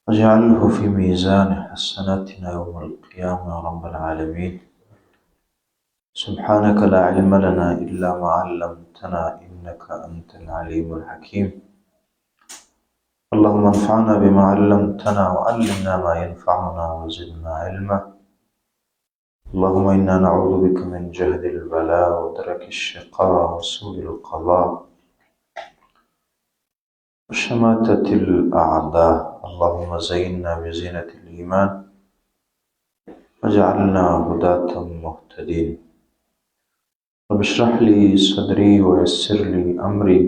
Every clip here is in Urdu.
واجعله في ميزان حسناتنا يوم القيامة يا رب العالمين. سبحانك لا علم لنا إلا ما علمتنا إنك أنت العليم الحكيم. اللهم انفعنا بما علمتنا وعلمنا ما ينفعنا وزدنا علما. اللهم إنا نعوذ بك من جهد البلاء ودرك الشقاء وسوء القضاء وشماتة الأعداء. اللهم زينا بزينة الإيمان واجعلنا هداة مهتدين. رب اشرح لي صدري ويسر لي أمري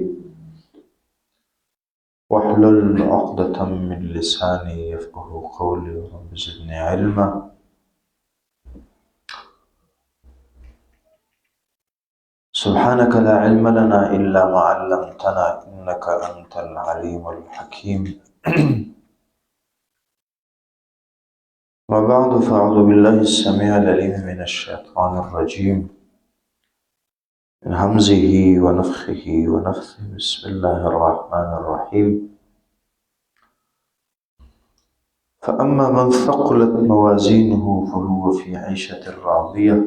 واحلل عقدة من لساني يفقه قولي. رب زدني علما. سبحانك لا علم لنا إلا ما علمتنا إنك أنت العليم الحكيم. وبعد فأعوذ بالله السميع العليم من الشيطان الرجيم من همزه ونفخه ونفثه. بسم الله الرحمن الرحيم. فأما من ثقلت موازينه فهو في عيشة راضية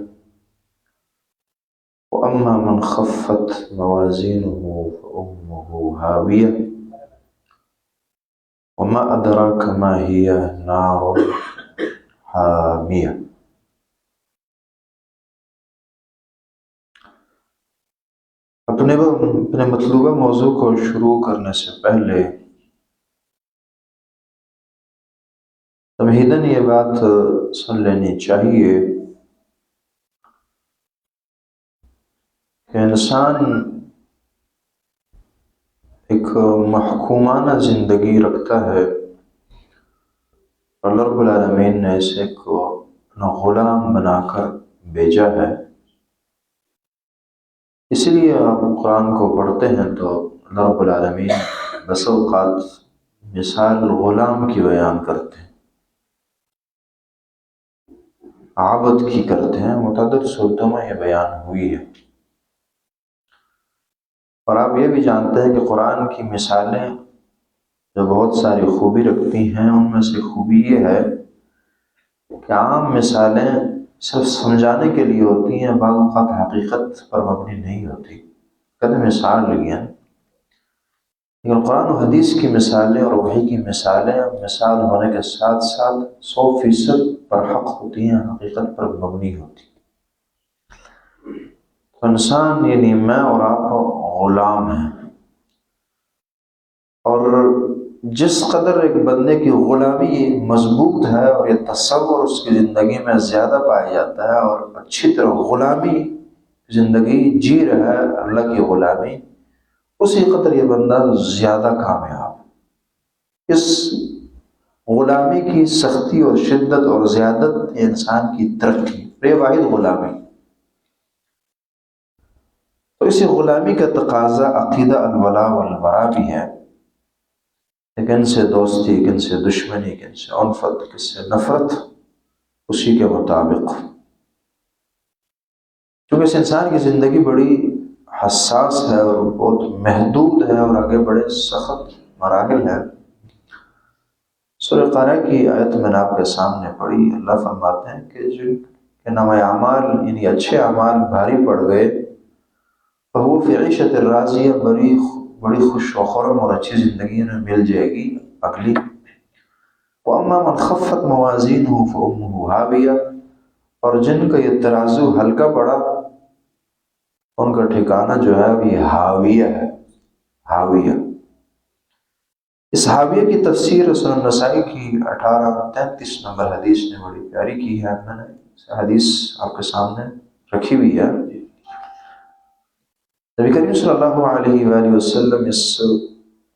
وأما من خفت موازينه فأمه هاوية وما أدراك ما هي نار حامية. اپنے مطلوبہ موضوع کو شروع کرنے سے پہلے تمہیداً یہ بات سن لینی چاہیے کہ انسان ایک محکومانہ زندگی رکھتا ہے. اللہ رب العالمین نے اسے کو اپنا غلام بنا کر بھیجا ہے. اسی لیے آپ قرآن کو پڑھتے ہیں تو اللہ رب العالمین بس اوقات مثال غلام کی بیان کرتے ہیں، عبد کی کرتے ہیں. متعدد صورتوں میں یہ بیان ہوئی ہے. اور آپ یہ بھی جانتے ہیں کہ قرآن کی مثالیں جو بہت ساری خوبی رکھتی ہیں، ان میں سے خوبی یہ ہے کہ عام مثالیں صرف سمجھانے کے لیے ہوتی ہیں، بعض اوقات حقیقت پر مبنی نہیں ہوتی. کبھی مثال لگی ہیں، لیکن قرآن و حدیث کی مثالیں اور وحی کی مثالیں مثال ہونے کے ساتھ ساتھ 100% پر حق ہوتی ہیں، حقیقت پر مبنی ہوتی. تو انسان یعنی میں اور آپ غلام ہیں، اور جس قدر ایک بندے کی غلامی مضبوط ہے اور یہ تصور اس کی زندگی میں زیادہ پایا جاتا ہے اور اچھی طرح غلامی زندگی جی رہا ہے، اللہ کی غلامی، اسی قدر یہ بندہ زیادہ کامیاب. اس غلامی کی سختی اور شدت اور زیادت انسان کی ترقی، بے واحد غلامی. تو اسی غلامی کا تقاضا عقیدہ الولاء والبراء بھی ہے. ایک ان سے دوستی، ایک ان سے دشمنی، ایک ان سے عنفت، ایک سے نفرت، اسی کے مطابق. کیونکہ اس انسان کی زندگی بڑی حساس ہے اور بہت محدود ہے اور آگے بڑے سخت مراحل ہیں. سورہ قاریہ کی آیت میں نے آپ کے سامنے پڑھی. اللہ فرماتے ہیں کہ جن کے نامہ اعمال یعنی اچھے اعمال بھاری پڑ گئے، فہو فی عیشۃ راضیہ، بڑی خوش و خرم اور اچھی زندگی انہیں مل جائے گی اگلی. وَأَمَّا مَنْ خَفَّتْ مَوَازِينُهُ فَأُمُّهُ هَاوِيَةٌ، اور جن کا یہ ترازو ہلکا پڑا ان کا ٹھکانہ جو ہے وہ ہاویہ ہے. ہاویہ، اس ہاویہ کی تفسیر سنن نسائی کی 1833 نمبر حدیث نے بڑی پیاری کی ہے. میں نے حدیث آپ کے سامنے رکھی ہوئی ہے. نبی کریم صلی اللہ علیہ وآلہ وسلم اس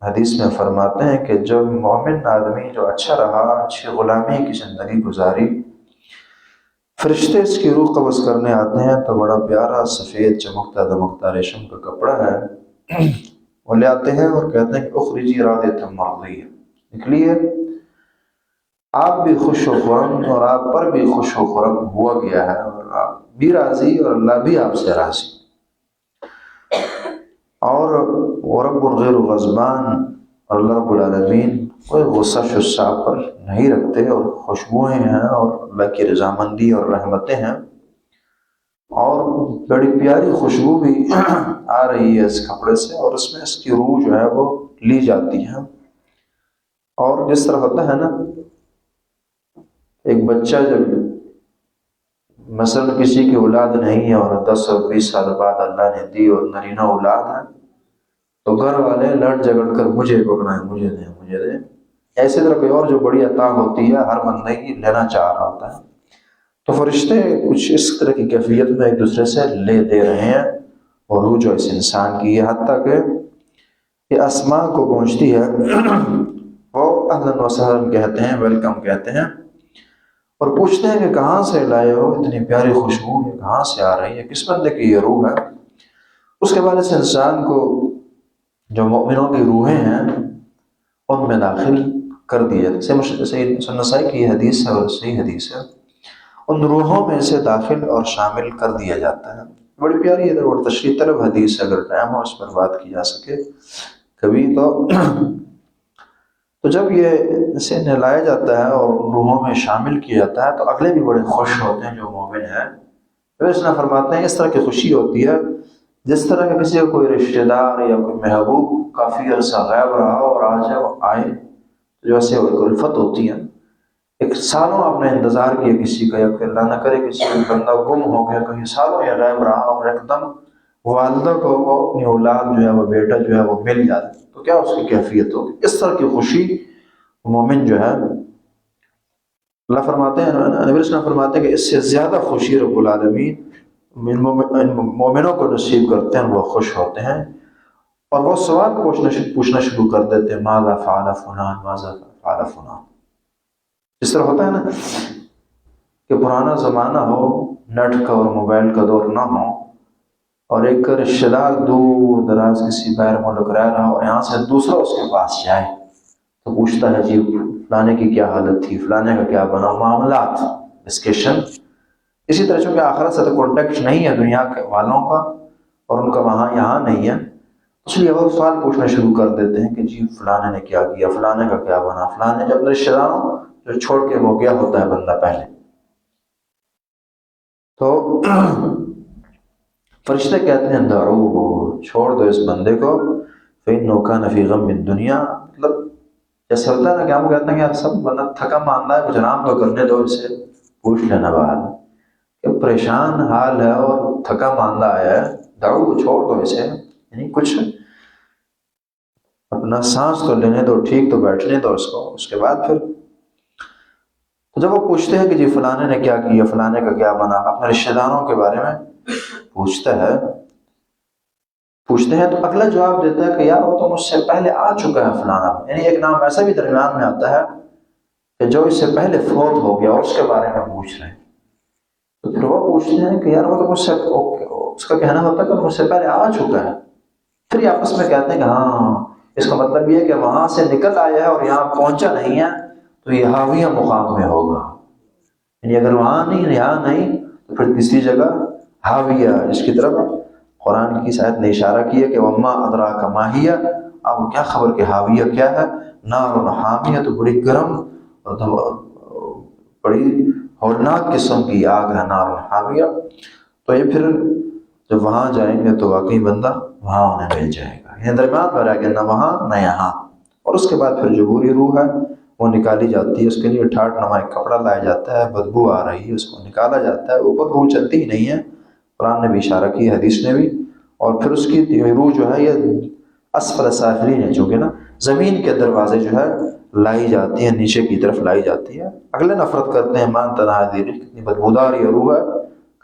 حدیث میں فرماتے ہیں کہ جب مومن آدمی جو اچھا رہا، اچھی غلامی کی زندگی گزاری، فرشتے اس کی روح قبض کرنے آتے ہیں تو بڑا پیارا سفید چمکتا دمکتا ریشم کا کپڑا ہے وہ لے آتے ہیں اور کہتے ہیں کہ اخرجی راضیۃ مرضیہ، نکلیے آپ بھی خوش و خرم اور آپ پر بھی خوش و خرم ہوا گیا ہے اور آپ بھی راضی اور اللہ بھی آپ سے راضی. اور رب غیر غضبان، اور اللہ رب العالمین کوئی غصہ شصہ آپ پر نہیں رکھتے، اور خوشبوئیں ہیں اور اللہ کی رضامندی اور رحمتیں ہیں، اور بڑی پیاری خوشبو بھی آ رہی ہے اس کپڑے سے، اور اس میں اس کی روح جو ہے وہ لی جاتی ہے۔ اور جس طرح ہوتا ہے نا، ایک بچہ جب مثلا کسی کی اولاد نہیں ہے اور 10 اور 20 سال بعد اللہ نے دی اور نرینہ اولاد ہے، تو گھر والے لڑ جگڑ کر مجھے پکڑائیں، مجھے دیں مجھے دیں۔ ایسے طرح کوئی اور جو بڑی عطا ہوتی ہے ہر بندے کی لینا چاہ رہا ہوتا ہے، تو فرشتے کچھ اس طرح کی کیفیت میں ایک دوسرے سے لے دے رہے ہیں، اور روح جو اس انسان کی ہے، حتیٰ کہ یہ اسماء کو پہنچتی ہے، وہ اہلاً و سہلاً کہتے ہیں، ویلکم کہتے ہیں، اور پوچھتے ہیں کہ کہاں سے لائے ہو اتنی پیاری خوشبو، یہ کہاں سے آ رہی ہے، کس بندے کی یہ روح ہے؟ اس کے بعد اس انسان کو جو مومنوں کی روحیں ہیں ان میں داخل کر دیا جاتا ہے۔ صحیح نسائی کی حدیث ہے اور صحیح حدیث ہے، ان روحوں میں سے داخل اور شامل کر دیا جاتا ہے۔ بڑی پیاری ہے اور تشریح طلب حدیث ہے، اگر ٹائم ہو اس پر بات کی جا سکے کبھی تو جب یہ اسے نہلایا جاتا ہے اور روحوں میں شامل کیا جاتا ہے تو اگلے بھی بڑے خوش ہوتے ہیں جو مومن ہیں۔ اس نے فرماتے ہیں اس طرح کی خوشی ہوتی ہے جس طرح کہ کسی کا کوئی رشتہ دار یا کوئی محبوب کافی عرصہ غائب رہا اور آج وہ آئے، جو ایسے الفت ہوتی ہے۔ ایک سالوں آپ نے انتظار کیا کسی کا، یا پھر اللہ نہ کرے کسی کا بندہ گم ہو گیا، کہیں سالوں یا غائب رہا، اور ایک دم والدہ کو وہ اپنی اولاد جو ہے، وہ بیٹا جو ہے وہ مل جاتا ہے، تو کیا اس کی کیفیت ہوگی؟ اس طرح کی خوشی مومن جو ہے، اللہ فرماتے ہیں، نبی صلی اللہ علیہ وسلم فرماتے ہیں کہ اس سے زیادہ خوشی رب العالمین ان مومنوں کو نصیب کرتے ہیں، وہ خوش ہوتے ہیں، اور وہ سوال پوچھنا شروع کر دیتے ہیں، ماذا فعل فلان ماذا فعل فلان۔ اس طرح ہوتا ہے نا کہ پرانا زمانہ ہو، نیٹ کا اور موبائل کا دور نہ ہو، اور ایک رشتہ دار دور دراز کسی غیر ملک رہ رہا ہو، اور یہاں سے دوسرا اس کے پاس جائے تو پوچھتا ہے جی فلانے کی کیا حالت تھی، فلانے کا کیا بنا، معاملات، ڈسکشن۔ اسی طرح چونکہ آخرت سے تو کانٹیکٹ نہیں ہے دنیا کے والوں کا، اور ان کا وہاں یہاں نہیں ہے، اس لیے وہ سوال پوچھنا شروع کر دیتے ہیں کہ جی فلانے نے کیا کیا، فلانے کا کیا بنا، فلانے جب رشتہ داروں جو چھوڑ کے وہ گیا ہوتا ہے بندہ پہلے، تو فرشتے کہتے ہیں دعوہ، چھوڑ دو اس بندے کو، فإنه كان في غم من دنیا۔ مطلب جیسے ہوتا ہے نا کہ ہم کہتے ہیں کہ یار سب بندہ تھکا ماندہ ہے، کچھ آرام تو کرنے دو، اسے پوچھ لینا بعد کہ پریشان حال ہے اور تھکا ماندہ آیا ہے، دعوہ چھوڑ دو اسے، یعنی کچھ اپنا سانس تو لینے دو، ٹھیک تو بیٹھنے دو اس کو۔ اس کے بعد پھر تو جب وہ پوچھتے ہیں کہ جی فلانے نے کیا کیا، فلانے کا کیا بنا، اپنے رشتہ داروں کے بارے میں پوچھتے ہیں، تو اگلا جواب دیتا ہے کہ یار وہ تو مجھ سے پہلے آ چکا ہے فلانا، یعنی ایک نام ایسا بھی درمیان میں آتا ہے کہ جو اس سے پہلے فوت ہو گیا اور اس کے بارے میں پوچھ رہے ہیں، تو پھر وہ پوچھتے ہیں کہ یار وہ تو مجھ سے، اس کا کہنا ہوتا ہے کہ مجھ سے پہلے آ چکا ہے، پھر یہ آپس میں کہتے ہیں کہ ہاں اس کا مطلب یہ ہے کہ وہاں سے نکل آیا ہے اور یہاں پہنچا نہیں ہے، تو یہ حاویہ مقام میں ہوگا، یعنی اگر وہاں نہیں، یہاں نہیں، تو پھر تیسری جگہ حاویہ، جس کی طرف قرآن کی آیت نے اشارہ کیا کہ وما ادراک ما ہی، آپ کو کیا خبر کہ حاویہ کیا ہے؟ نار حامیہ، تو بڑی گرم اور بڑی ہولناک قسم کی آگ ہے نار حامیہ۔ تو یہ پھر جب وہاں جائیں گے تو واقعی بندہ وہاں انہیں مل جائے گا، یعنی درمیان میں رہ گیا، نہ وہاں نہ یہاں۔ اور اس کے بعد پھر جو بری روح ہے وہ نکالی جاتی ہے، اس کے لیے ٹھاٹ نما ایک کپڑا لایا جاتا ہے، بدبو آ رہی ہے، اس کو نکالا جاتا ہے، اوپر روح چلتی ہی نہیں ہے، قرآن نے بھی اشارہ کی، حدیث نے بھی، اور پھر اس کی روح جو ہے یہ اسفل سافلین ہے، چونکہ نا زمین کے دروازے جو ہے لائی جاتی ہیں، نیچے کی طرف لائی جاتی ہے۔ اگلے نفرت کرتے ہیں، مان تنادی، کتنی بدبودار یہ روح ہے،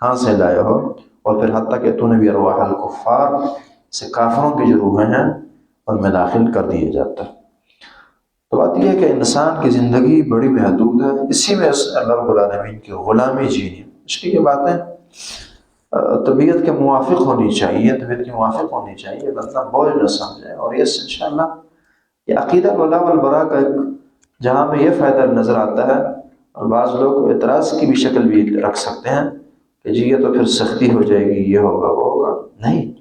کہاں سے لائے ہو؟ اور پھر حتیٰ کہ تو نے بھی ارواح الکفار سے کافروں کی جو روحیں ہیں ان میں داخل کر دیا جاتا ہے۔ تو بات یہ ہے کہ انسان کی زندگی بڑی محدود ہے، اسی میں اللہ رب العالمین کی غلامی جینی، اس لیے یہ باتیں طبیعت کے موافق ہونی چاہیے، طبیعت کے موافق ہونی چاہیے، بندہ بوجھ نہ سمجھے۔ اور یہ انشاءاللہ یہ عقیدہ ولا والبراء کا ایک جہاں میں یہ فائدہ نظر آتا ہے، اور بعض لوگ اعتراض کی بھی شکل بھی رکھ سکتے ہیں کہ جی یہ تو پھر سختی ہو جائے گی، یہ ہوگا وہ ہوگا، نہیں،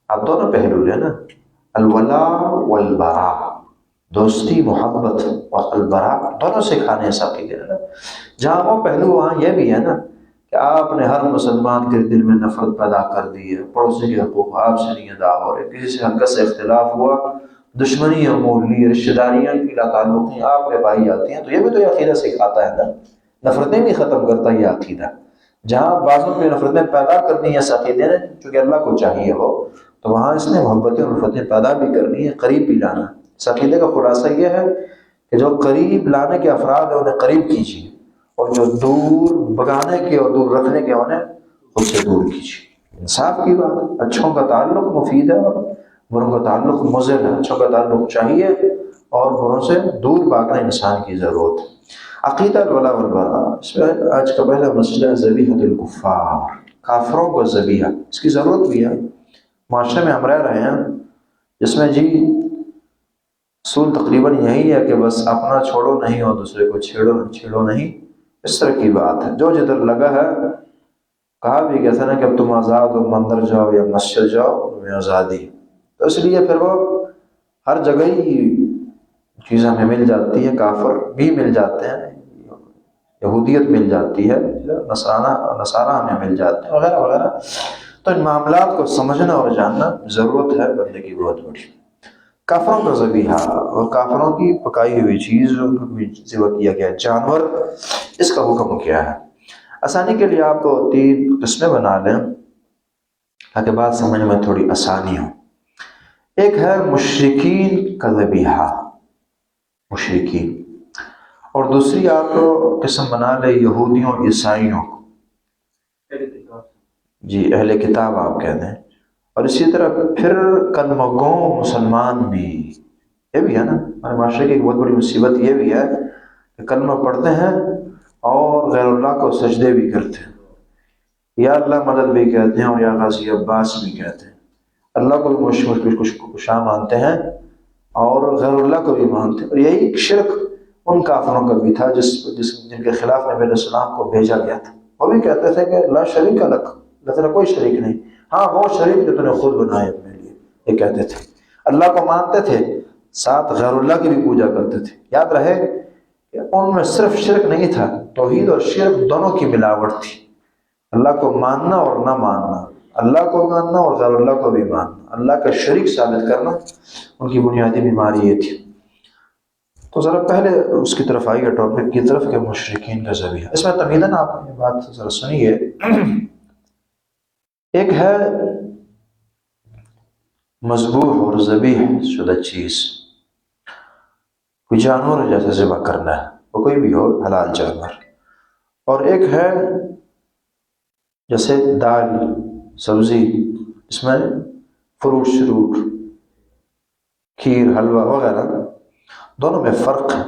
آپ دونوں پہلو لیں نا، الولا والبراء، دوستی، محبت اور البراء دونوں سکھانے اس عقیدے نے. جہاں وہ پہلو وہاں یہ بھی ہے نا کہ آپ نے ہر مسلمان کے دل میں نفرت پیدا کر دی ہے، پڑوسی کے حقوق آپ سے نہیں ادا ہو رہے، کسی سے حرکت سے اختلاف ہوا، دشمنی عمول لی، رشتہ داریاں کی تعلقیں آپ میں پائی جاتی ہیں، تو یہ بھی تو یہ عقیدہ سکھاتا ہے نا. نفرتیں بھی ختم کرتا ہے یہ عقیدہ. جہاں بعضوں پہ نفرتیں پیدا کرنی ہے اس عقیدے نے، چونکہ اللہ کو چاہیے ہو، تو وہاں اس نے محبتیں اور نفرتیں پیدا بھی کرنی ہے، قریب بھی لانا. اس عقیدے کا خلاصہ یہ ہے کہ جو قریب لانے کے افراد ہیں انہیں قریب کیجیے، اور جو دور بگانے کے اور دور رکھنے کے انہیں خود سے دور کیجیے. انصاف کی بات ہے. اچھوں کا تعلق مفید ہے اور بروں کا تعلق مضر ہے. اچھوں کا تعلق چاہیے اور بروں سے دور بھاگنا انسان کی ضرورت ہے. عقیدہ الولاء والبراء، اس میں آج کا پہلا مسئلہ ہے ذبیحۃ الکفار، کافروں کو ذبیحہ. اس کی ضرورت بھی ہے. معاشرے میں ہم رہ رہے ہیں جس میں جی اصول تقریباً یہی ہے کہ بس اپنا چھوڑو نہیں اور دوسرے کو چھیڑو نہیں. اس طرح کی بات ہے. جو جدھر لگا ہے، کہا بھی کہتے ہیں کہ اب تم آزاد ہو، مندر جاؤ یا مسجد جاؤ، تمہیں آزادی. تو اس لیے پھر وہ ہر جگہ ہی چیز ہمیں مل جاتی ہے. کافر بھی مل جاتے ہیں، یہودیت مل جاتی ہے، نصارہ ہمیں مل جاتے ہیں، وغیرہ وغیرہ. تو ان معاملات کو سمجھنا اور جاننا ضرورت ہے بندے کی بہت بڑی. کافروں کا ذبیحہ اور کافروں کی پکائی ہوئی چیز ذبح کیا گیا جانور، اس کا حکم کیا ہے؟ آسانی کے لیے آپ 3 قسمیں بنا لیں تاکہ بات سمجھ میں تھوڑی آسانی ہو. ایک ہے مشرکین کا ذبیحہ، مشرکین، اور دوسری آپ قسم بنا لیں یہودیوں عیسائیوں، جی اہل کتاب آپ کہتے ہیں. اور اسی طرح پھر کلمہ گو مسلمان بھی، یہ بھی ہے نا ہمارے معاشرے کی ایک بہت بڑی مصیبت. یہ بھی ہے کہ کلمہ پڑھتے ہیں اور غیر اللہ کو سجدے بھی کرتے ہیں، یا اللہ مدد بھی کہتے ہیں اور یا غازی عباس بھی کہتے ہیں. اللہ کو بھی کچھ مانتے ہیں اور غیر اللہ کو بھی مانتے ہیں. اور یہی شرک ان کافروں کا بھی تھا جن کے خلاف نبی علیہ السلام کو بھیجا گیا تھا. وہ بھی کہتے تھے کہ لا شریک لک، اللہ تعالیٰ کوئی شریک نہیں، ہاں وہ شریک جو تو نے خود بنائے اپنے لیے. یہ کہتے تھے. اللہ کو مانتے تھے، ساتھ غیر اللہ کی بھی پوجا کرتے تھے. یاد رہے کہ ان میں صرف شرک نہیں تھا، توحید اور شرک دونوں کی ملاوٹ تھی. اللہ کو ماننا اور نہ ماننا، اللہ کو ماننا اور غیر اللہ کو بھی ماننا، اللہ کا شریک ثابت کرنا، ان کی بنیادی بیماری یہ تھی. تو ذرا پہلے اس کی طرف آئیے، ٹاپک کی طرف، کہ مشرکین کا ذبیحہ. اس میں تمہیداً آپ یہ بات ذرا سنیے. ایک ہے مذبوح اور ذبیح شدہ چیز، کوئی جانور جیسے ذبح کرنا ہے، وہ کوئی بھی ہو، حلال جانور. اور ایک ہے جیسے دال، سبزی، اس میں فروٹ شروٹ، کھیر، حلوہ وغیرہ، دونوں میں فرق ہے.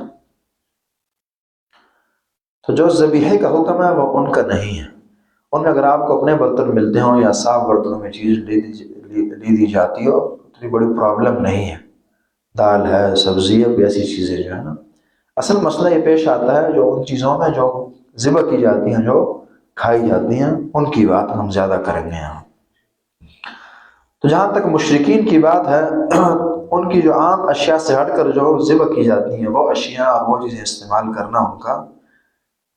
تو جو ذبیحے کا حکم ہے وہ ان کا نہیں ہے. ان میں اگر آپ کو اپنے برتن ملتے ہوں یا صاف برتنوں میں چیز لی دی جاتی ہو تو اتنی بڑی پرابلم نہیں ہے. دال ہے، سبزی ہے، ایسی چیزیں جو ہے نا. اصل مسئلہ یہ پیش آتا ہے جو ان چیزوں میں جو ذبح کی جاتی ہیں، جو کھائی جاتی ہیں، ان کی بات ہم زیادہ کریں گے یہاں. تو جہاں تک مشرکین کی بات ہے، ان کی جو عام اشیاء سے ہٹ کر جو ذبح کی جاتی ہیں وہ اشیاء اور وہ چیزیں استعمال کرنا ان کا.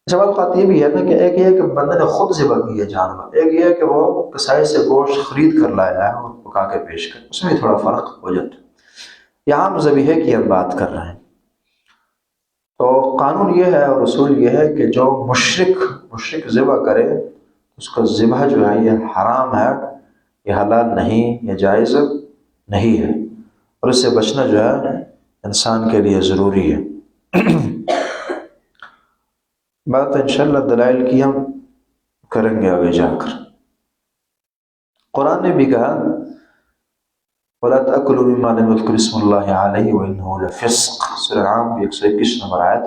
جب اوقات یہ بھی ہے نا کہ ایک یہ کہ بندے نے خود ذبح کی ہے جانور، ایک یہ کہ وہ کسائی سے گوشت خرید کر لایا ہے اور پکا کے پیش کر، اس میں تھوڑا فرق ہو جاتا ہے. یہاں ہم ذبیحے کی ہم بات کر رہے ہیں. تو قانون یہ ہے اور اصول یہ ہے کہ جو مشرک ذبح کرے، اس کا ذبح جو ہے یہ حرام ہے، یہ حلال نہیں، یہ جائز نہیں ہے، اور اس سے بچنا جو ہے انسان کے لیے ضروری ہے. بات انشاءاللہ دلائل کی ہم کریں گے آگے جا کر. قرآن نے بھی کہا وَلَا تَأْكُلُوا مِمَّا لَمْ يُذْكَرِ اسْمُ اللَّهِ عَلَيْهِ وَإِنَّهُ لَفِسْقٌ. سورہ عام 121 نمبر آیت.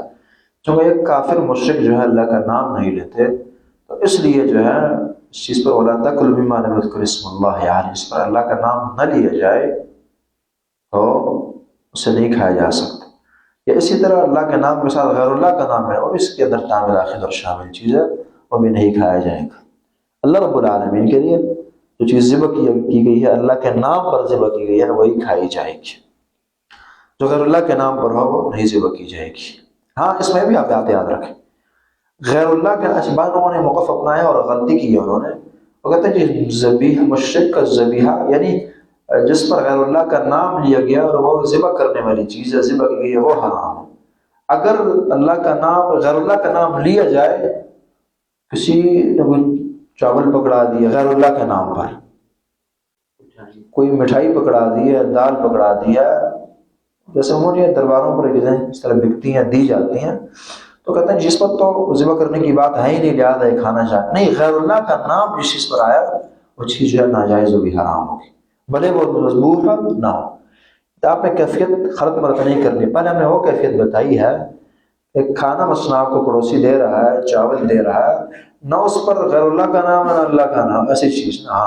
چونکہ ایک کافر مشرک جو ہے اللہ کا نام نہیں لیتے، تو اس لیے جو ہے اس چیز پر وَلَا تَأْكُلُوا مِمَّا لَمْ يُذْكَرِ اسْمُ اللَّهِ عَلَيْهِ، اس پر اللہ کا نام نہ لیا جائے تو اسے نہیں کھایا جا سکتا. یا اسی طرح اللہ کے نام کے ساتھ غیر اللہ کا نام ہے اور اس کے اندر تعمیل آخر اور شامل چیز ہے، وہ بھی نہیں کھایا جائے گا. اللہ رب العالمین کے لیے جو چیز ذبح کی گئی ہے، اللہ کے نام پر ذبح کی گئی ہے، وہی کھائی جائے گی. جو غیر اللہ کے نام پر ہو وہ نہیں ذبح کی جائے گی۔ ہاں اس میں بھی آپ بات یاد رکھیں، غیر اللہ کے بعض لوگوں نے موقف اپنایا اور غلطی کی ہے انہوں نے، وہ کہتے ہیں کہ ذبیحہ مشرک کا ذبیحہ یعنی جس پر غیر اللہ کا نام لیا گیا اور وہ ذبح کرنے والی چیز ہے، ذبح کی گئی ہے، وہ حرام ہے۔ اگر اللہ کا نام غیر اللہ کا نام لیا جائے، کسی نے کوئی چاول پکڑا دیا غیر اللہ کے نام پر، کوئی مٹھائی پکڑا دی ہے، دال پکڑا دیا، جیسے عموماً درباروں پر چیزیں اس طرح بکتی ہیں، دی جاتی ہیں، تو کہتے ہیں جس پر تو ذبح کرنے کی بات ہے ہی نہیں، لہٰذا یہ کھانا چاہیے نہیں، غیر اللہ کا نام جس چیز پر آیا وہ چیز جو ہے ناجائز ہوگی، حرام ہوگی، بھلے وہ مضبوط نہ ہو۔ تو آپ نے کیفیت خلط مرت نہیں کرنی۔ پہلے ہم نے وہ کیفیت بتائی ہے کہ کھانا مثلا آپ کو پڑوسی دے رہا ہے، چاول دے رہا ہے، نہ اس پر غیر اللہ کا نام ہے نہ اللہ کا نام، ایسی چیز نہ،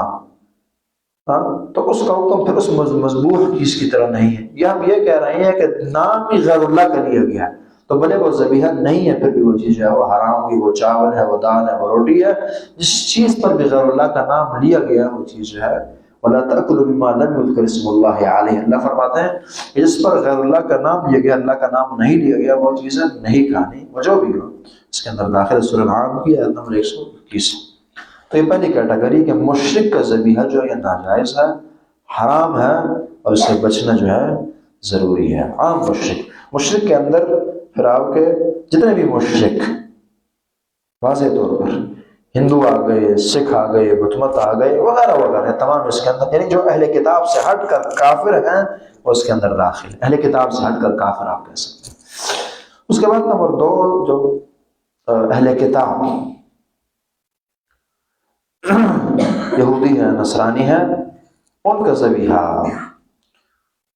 ہاں تو اس کا حکم پھر اس مذبوح چیز کی طرح نہیں ہے۔ یہ ہم یہ کہہ رہے ہیں کہ نام ہی غیر اللہ کا لیا گیا ہے، تو بھلے وہ ذبیحہ نہیں ہے پھر بھی وہ چیز جو ہے وہ حرام ہوگی، وہ چاول ہے، وہ دال ہے، وہ روٹی ہے، جس چیز پر بھی غیر اللہ کا نام لیا گیا وہ چیز جو ہے وَلَا تَأْكُلُوا مِمَّا لَمْ يُذْكَرِ اسْمُ اللَّهِ عَلَيْهِ، اللہ فرماتے ہیں کہ جس پر غیر اللہ کا نام لیا گیا، اللہ کا نام نہیں لیا گیا، وہ چیزیں نہیں کھانی، وہ جو بھی ہو۔ اس کے اندر داخل سورہ انعام کی آیت نمبر 121۔ تو یہ پہلی کیٹیگری کہ مشرک کا ذبیحہ جو ہے یہ ناجائز ہے، حرام ہے، اور اس سے بچنا جو ہے ضروری ہے۔ عام مشرک کے اندر پھر آپ کے جتنے بھی مشرک واضح طور پر ہندو آ گئے، سکھ آ گئے، بت مت آ گئے، وغیرہ وغیرہ، تمام اس کے اندر، یعنی جو اہل کتاب سے ہٹ کر کافر ہیں وہ اس کے اندر داخل، اہل کتاب سے ہٹ کر کافر آپ کہہ سکتے ہیں۔ اس کے بعد نمبر 2، جو اہل کتاب یہودی ہیں، نصرانی ہیں، ان کا ذبیحہ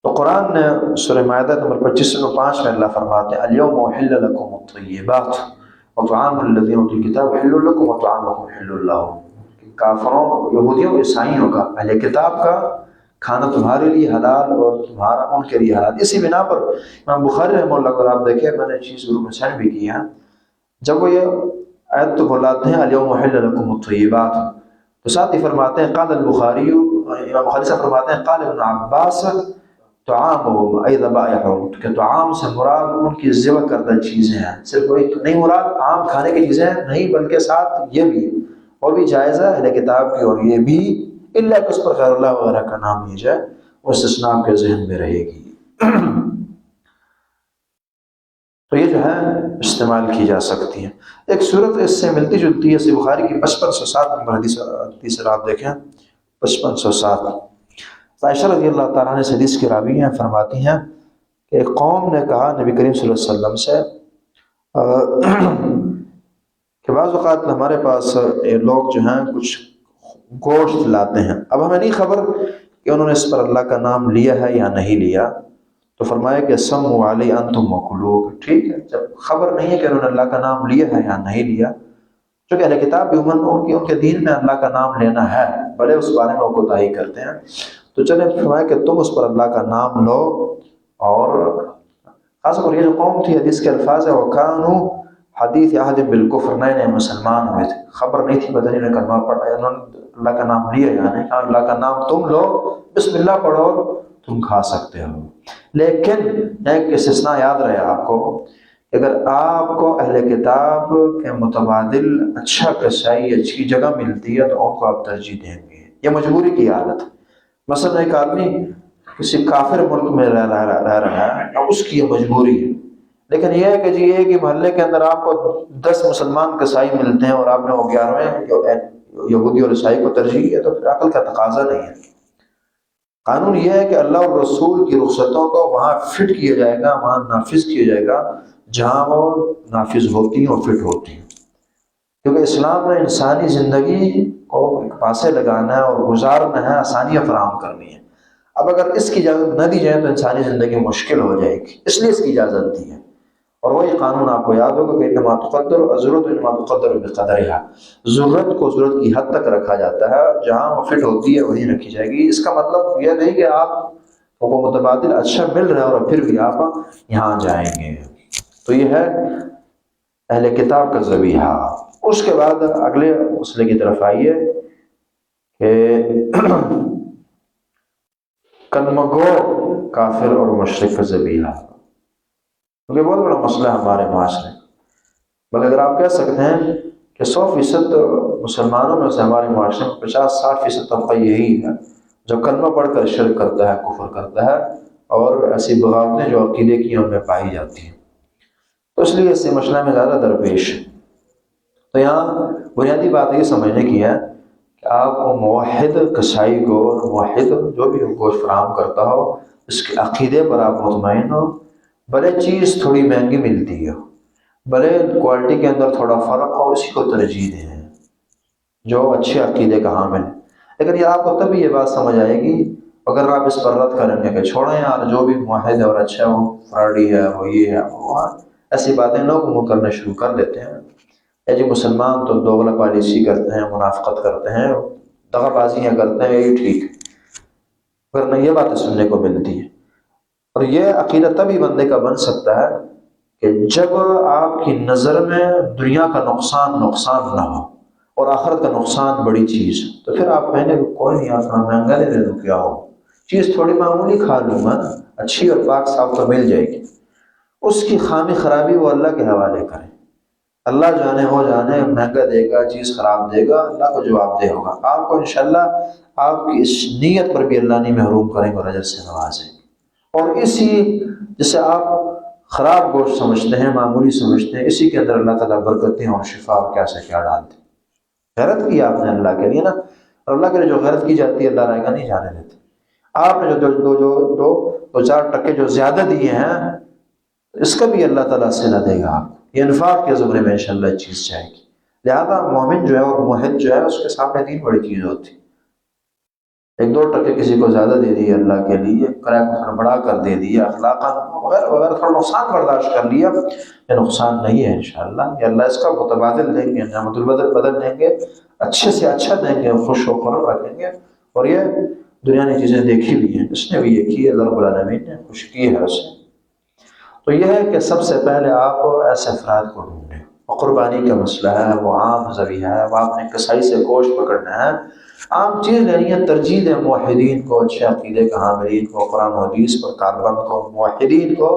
تو قرآن نے سورہ مائدہ نمبر 25 میں اللہ فرماتے ہیں اليوم احل لكم الطیبات وطعام الذین اوتوا الکتاب حل لكم وطعامکم حل لهم، کافروں، یہودیوں، عیسائیوں کا، اہل کتاب کا کھانا تمہارے لیے حلال اور تمہارا ان کے لیے حلال۔ اسی بنا پر امام بخاری رحمہ اللہ کو آپ دیکھیں، میں نے چیز گروپ میں سینڈ بھی کی ہے، جب وہ یہ آیت تو بلاتے ہیں اليوم احل لكم الطیبات، تو ساتھ ہی فرماتے ہیں قال البخاری، امام بخاری سے فرماتے ہیں قال ابن عباس طعامهم ای ذبائحهم، کہ طعام سے مراد ان کی ذبح کردہ چیزیں ہیں، صرف وہی تو نہیں مراد عام کھانے کی چیزیں نہیں، بلکہ ساتھ یہ بھی اور بھی جائز ہے اہل کتاب کی، اور یہ بھی الا کہ اس پر غیر اللہ وغیرہ کا نام لیا جائے، وہ استثناء کے ذہن میں رہے گی۔ تو یہ جو ہے استعمال کی جا سکتی ہے۔ ایک صورت اس سے ملتی جلتی ہے، صحیح بخاری کی 5507 نمبر حدیث آپ دیکھیں 5507، عائشہ رضی اللہ تعالیٰ عنہ حدیث کی راوی ہیں، فرماتی ہیں کہ ایک قوم نے کہا نبی کریم صلی اللہ علیہ وسلم سے کہ بعض اوقات ہمارے پاس لوگ جو ہیں کچھ گوشت لاتے ہیں، اب ہمیں نہیں خبر کہ انہوں نے اس پر اللہ کا نام لیا ہے یا نہیں لیا، تو فرمایا کہ سموا علی انتم وکلوا، ٹھیک ہے، جب خبر نہیں ہے کہ انہوں نے اللہ کا نام لیا ہے یا نہیں لیا، چونکہ اہل کتاب بھی عموماً ان کے دین میں اللہ کا نام لینا ہے، بڑے اس بارے میں وہ کوتاہی کرتے ہیں، تو چلے فرمایا کہ تم اس پر اللہ کا نام لو، اور خاص طور یہ جو قوم تھی، حدیث کے الفاظ ہے وَكَانُوا حدیث عہد بالکفر، نئے نئے مسلمان ہوئے تھے، خبر نہیں تھی بدنی نے کلمہ پڑھا، انہوں نے اللہ کا نام لیا یا نہیں، اللہ کا نام تم لو، بسم اللہ پڑھو، تم کھا سکتے ہو۔ لیکن ایک استثناء یاد رہے آپ کو، اگر آپ کو اہل کتاب کے متبادل اچھا کسائی، اچھی جگہ ملتی ہے تو ان کو آپ ترجیح دیں گے، یہ مجبوری کی حالت۔ مثلا ایک آدمی کسی کافر ملک میں رہ رہا ہے، اب اس کی یہ مجبوری ہے، لیکن یہ ہے کہ جی یہ کہ محلے کے اندر آپ کو 10 مسلمان کسائی ملتے ہیں اور آپ نے وہ 11ویں یہودی اور عیسائی کو ترجیح ہے، تو پھر عقل کا تقاضا نہیں ہے۔ قانون یہ ہے کہ اللہ اور رسول کی رخصتوں کو وہاں فٹ کیا جائے گا، وہاں نافذ کیا جائے گا جہاں وہ نافذ ہوتی ہیں اور فٹ ہوتی ہیں، کیونکہ اسلام نے انسانی زندگی کو ایک پاسے لگانا ہے اور گزارنا ہے، آسانیاں فراہم کرنی ہے۔ اب اگر اس کی اجازت نہ دی جائے تو انسانی زندگی مشکل ہو جائے گی، اس لیے اس کی اجازت دی ہے، اور وہی قانون آپ کو یاد ہوگا کہ انما تقدر ضرورت انما تقدر بقدرها، ضرورت کو ضرورت کی حد تک رکھا جاتا ہے، جہاں وہ فٹ ہوتی ہے وہیں رکھی جائے گی۔ اس کا مطلب یہ نہیں کہ آپ کو متبادل اچھا مل رہا ہے اور پھر بھی آپ یہاں جائیں گے۔ تو یہ ہے اہل کتاب کا ذبیحہ۔ اس کے بعد اگلے مسئلے کی طرف آئیے کہ کلمہ گو کافر اور مشرک کا ذبیحہ، کیونکہ بہت بڑا مسئلہ ہے ہمارے معاشرے، بلکہ اگر آپ کہہ سکتے ہیں کہ 100% مسلمانوں میں سے ہمارے معاشرے میں 50-60% طبقہ یہی ہے جو کلمہ پڑھ کر شرک کرتا ہے، کفر کرتا ہے، اور ایسی بغاوتیں جو عقیدے کی ان میں پائی جاتی ہیں، تو اس لیے اس سے مسئلہ میں زیادہ درپیش ہے۔ تو یہاں بنیادی بات یہ سمجھنے کی ہے کہ آپ کو موحد کسائی کو، موحد جو بھی گوشت فراہم کرتا ہو، اس کے عقیدے پر آپ مطمئن ہو، بھلے چیز تھوڑی مہنگی ملتی ہو، بھلے کوالٹی کے اندر تھوڑا فرق ہو، اسی کو ترجیح دیں جو اچھے عقیدے کا حامل ہے۔ لیکن یہ آپ کو تبھی یہ بات سمجھ آئے گی اگر آپ اس پر رد کریں گے کہ چھوڑیں یار، جو بھی موحد ہے اور اچھا ہے وہ فراڈی ہے، وہ یہ ہے وہ ہے، ایسی باتیں لوگ منہ کرنا شروع کر دیتے ہیں، یا جی مسلمان تو دوغلا پالیسی کرتے ہیں، منافقت کرتے ہیں، دغا بازیاں کرتے ہیں، یہ ٹھیک ہے، ورنہ یہ باتیں سننے کو ملتی ہیں۔ اور یہ عقیدہ تبھی بندے کا بن سکتا ہے کہ جب آپ کی نظر میں دنیا کا نقصان نہ ہو اور آخرت کا نقصان بڑی چیز، تو پھر آپ کہیں گے کہ کوئی نہیں، آسمان مہنگا لے لے لوں، کیا ہو، چیز تھوڑی معمولی کھا لوں گا، اچھی اور پاک صاف تو مل جائے گی۔ اس کی خامی خرابی وہ اللہ کے حوالے کریں، اللہ جانے ہو جانے، مہنگا دے گا، چیز خراب دے گا، اللہ کو جواب دہ ہوگا۔ آپ کو انشاءاللہ آپ کی اس نیت پر بھی اللہ نہیں محروم کریں گے اور اجر سے نوازیں گے۔ اور اسی جسے آپ خراب گوشت سمجھتے ہیں، معمولی سمجھتے ہیں، اسی کے اندر اللہ تعالیٰ برکتیں اور شفا اور کیا سے کیا ڈالتے ہیں۔ غیرت کی آپ نے اللہ کے لیے نا، اور اللہ کے لیے جو غیرت کی جاتی ہے اللہ رائے گا نہیں جانے دیتے۔ آپ نے دو چار ٹکے جو زیادہ دیے ہیں، اس کا بھی اللہ تعالیٰ صلہ دے گا آپ کو، یہ انفاق کے زمرے میں انشاءاللہ یہ چیز جائے گی۔ لہذا مومن جو ہے اور موحد جو ہے اس کے سامنے تین بڑی چیز ہوتی، 1-2 ٹکے کسی کو زیادہ دے دیے اللہ کے لیے، کرایہ کو بڑھا کر دے دیا، اخلاقاً وغیرہ وغیرہ، تھوڑا نقصان برداشت کر لیا، یہ نقصان نہیں ہے انشاءاللہ، یہ اللہ اس کا متبادل دیں گے، نعمت البدل بدل دیں گے، اچھے سے اچھا دیں گے، خوش و خرم رکھیں گے۔ اور یہ دنیا نے چیزیں دیکھی بھی ہیں، اس نے بھی یہ کی ہے، اللہ رب العالمین نے خوش کی ہے اسے۔ تو یہ ہے کہ سب سے پہلے آپ ایسے افراد کو ڈھونڈیں، اور قربانی کا مسئلہ ہے، وہ عام ذبیحہ ہے، وہ آپ نے کسائی سے گوشت پکڑنا ہے، عام چیز لینی ہے، ترجیح دیں موحدین کو، اچھے عقیدے کا حاملین کو، قرآن و حدیث پر کاربند کو، موحدین کو،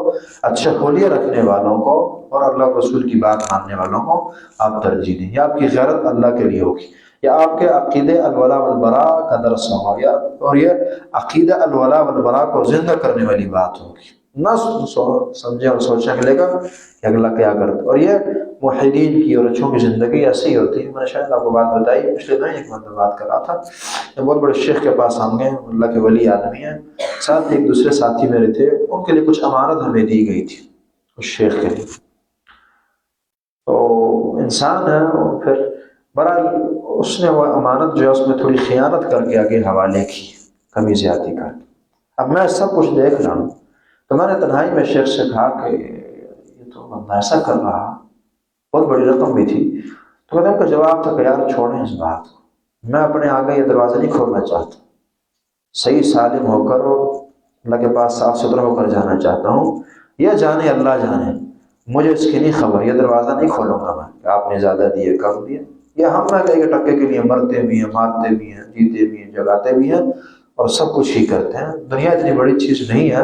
اچھے حلیہ رکھنے والوں کو، اور اللہ و رسول کی بات ماننے والوں کو آپ ترجیح دیں۔ یا آپ کی غیرت اللہ کے لیے ہوگی، یا آپ کے عقیدے الولاء والبراء کا درس ہوگا، یا اور یہ عقیدہ الولاء والبراء کو زندہ کرنے والی بات ہوگی، نہ سمجھے اور سوچنے کے لے گا کہ اگلا کیا کرتا۔ اور یہ موحدین کی اور اچھوں کی زندگی ایسی ہی ہوتی ہے۔ میں نے شاید آپ کو بات بتائی، پچھلے دن ایک بندہ بات کر رہا تھا، ایک بہت بڑے شیخ کے پاس ہم گئے، اللہ کے ولی آدمی ہیں، ساتھ ایک دوسرے ساتھی میرے تھے، ان کے لیے کچھ امانت ہمیں دی گئی تھی اس شیخ کے لیے۔ تو انسان ہے، پھر بہرحال اس نے وہ امانت جو ہے اس میں تھوڑی خیانت کر کے آگے حوالے کی، کمی زیادتی کر کے۔ اب میں سب کچھ دیکھ رہا ہوں، تو میں نے تنہائی میں شیخ سے کہا کہ یہ تو بندہ ایسا کر رہا، بہت بڑی رقم بھی تھی۔ تو کہتے ہیں کہ جواب تھا کہ یار چھوڑیں اس بات کو، میں اپنے آگے یہ دروازہ نہیں کھولنا چاہتا، صحیح سالم ہو کر اور اللہ کے پاس صاف ستھرا ہو کر جانا چاہتا ہوں، یہ جانے اللہ جانے، مجھے اس کی نہیں خبر، یہ دروازہ نہیں کھولوں گا میں کہ آپ نے زیادہ دیے کم دیے، یہ ہم نہ کہیں کہ ٹکے کے لیے مرتے بھی ہیں، مارتے بھی ہیں، جیتے بھی ہیں، جگاتے بھی ہیں، اور سب کچھ ہی کرتے ہیں۔ دنیا اتنی بڑی چیز نہیں ہے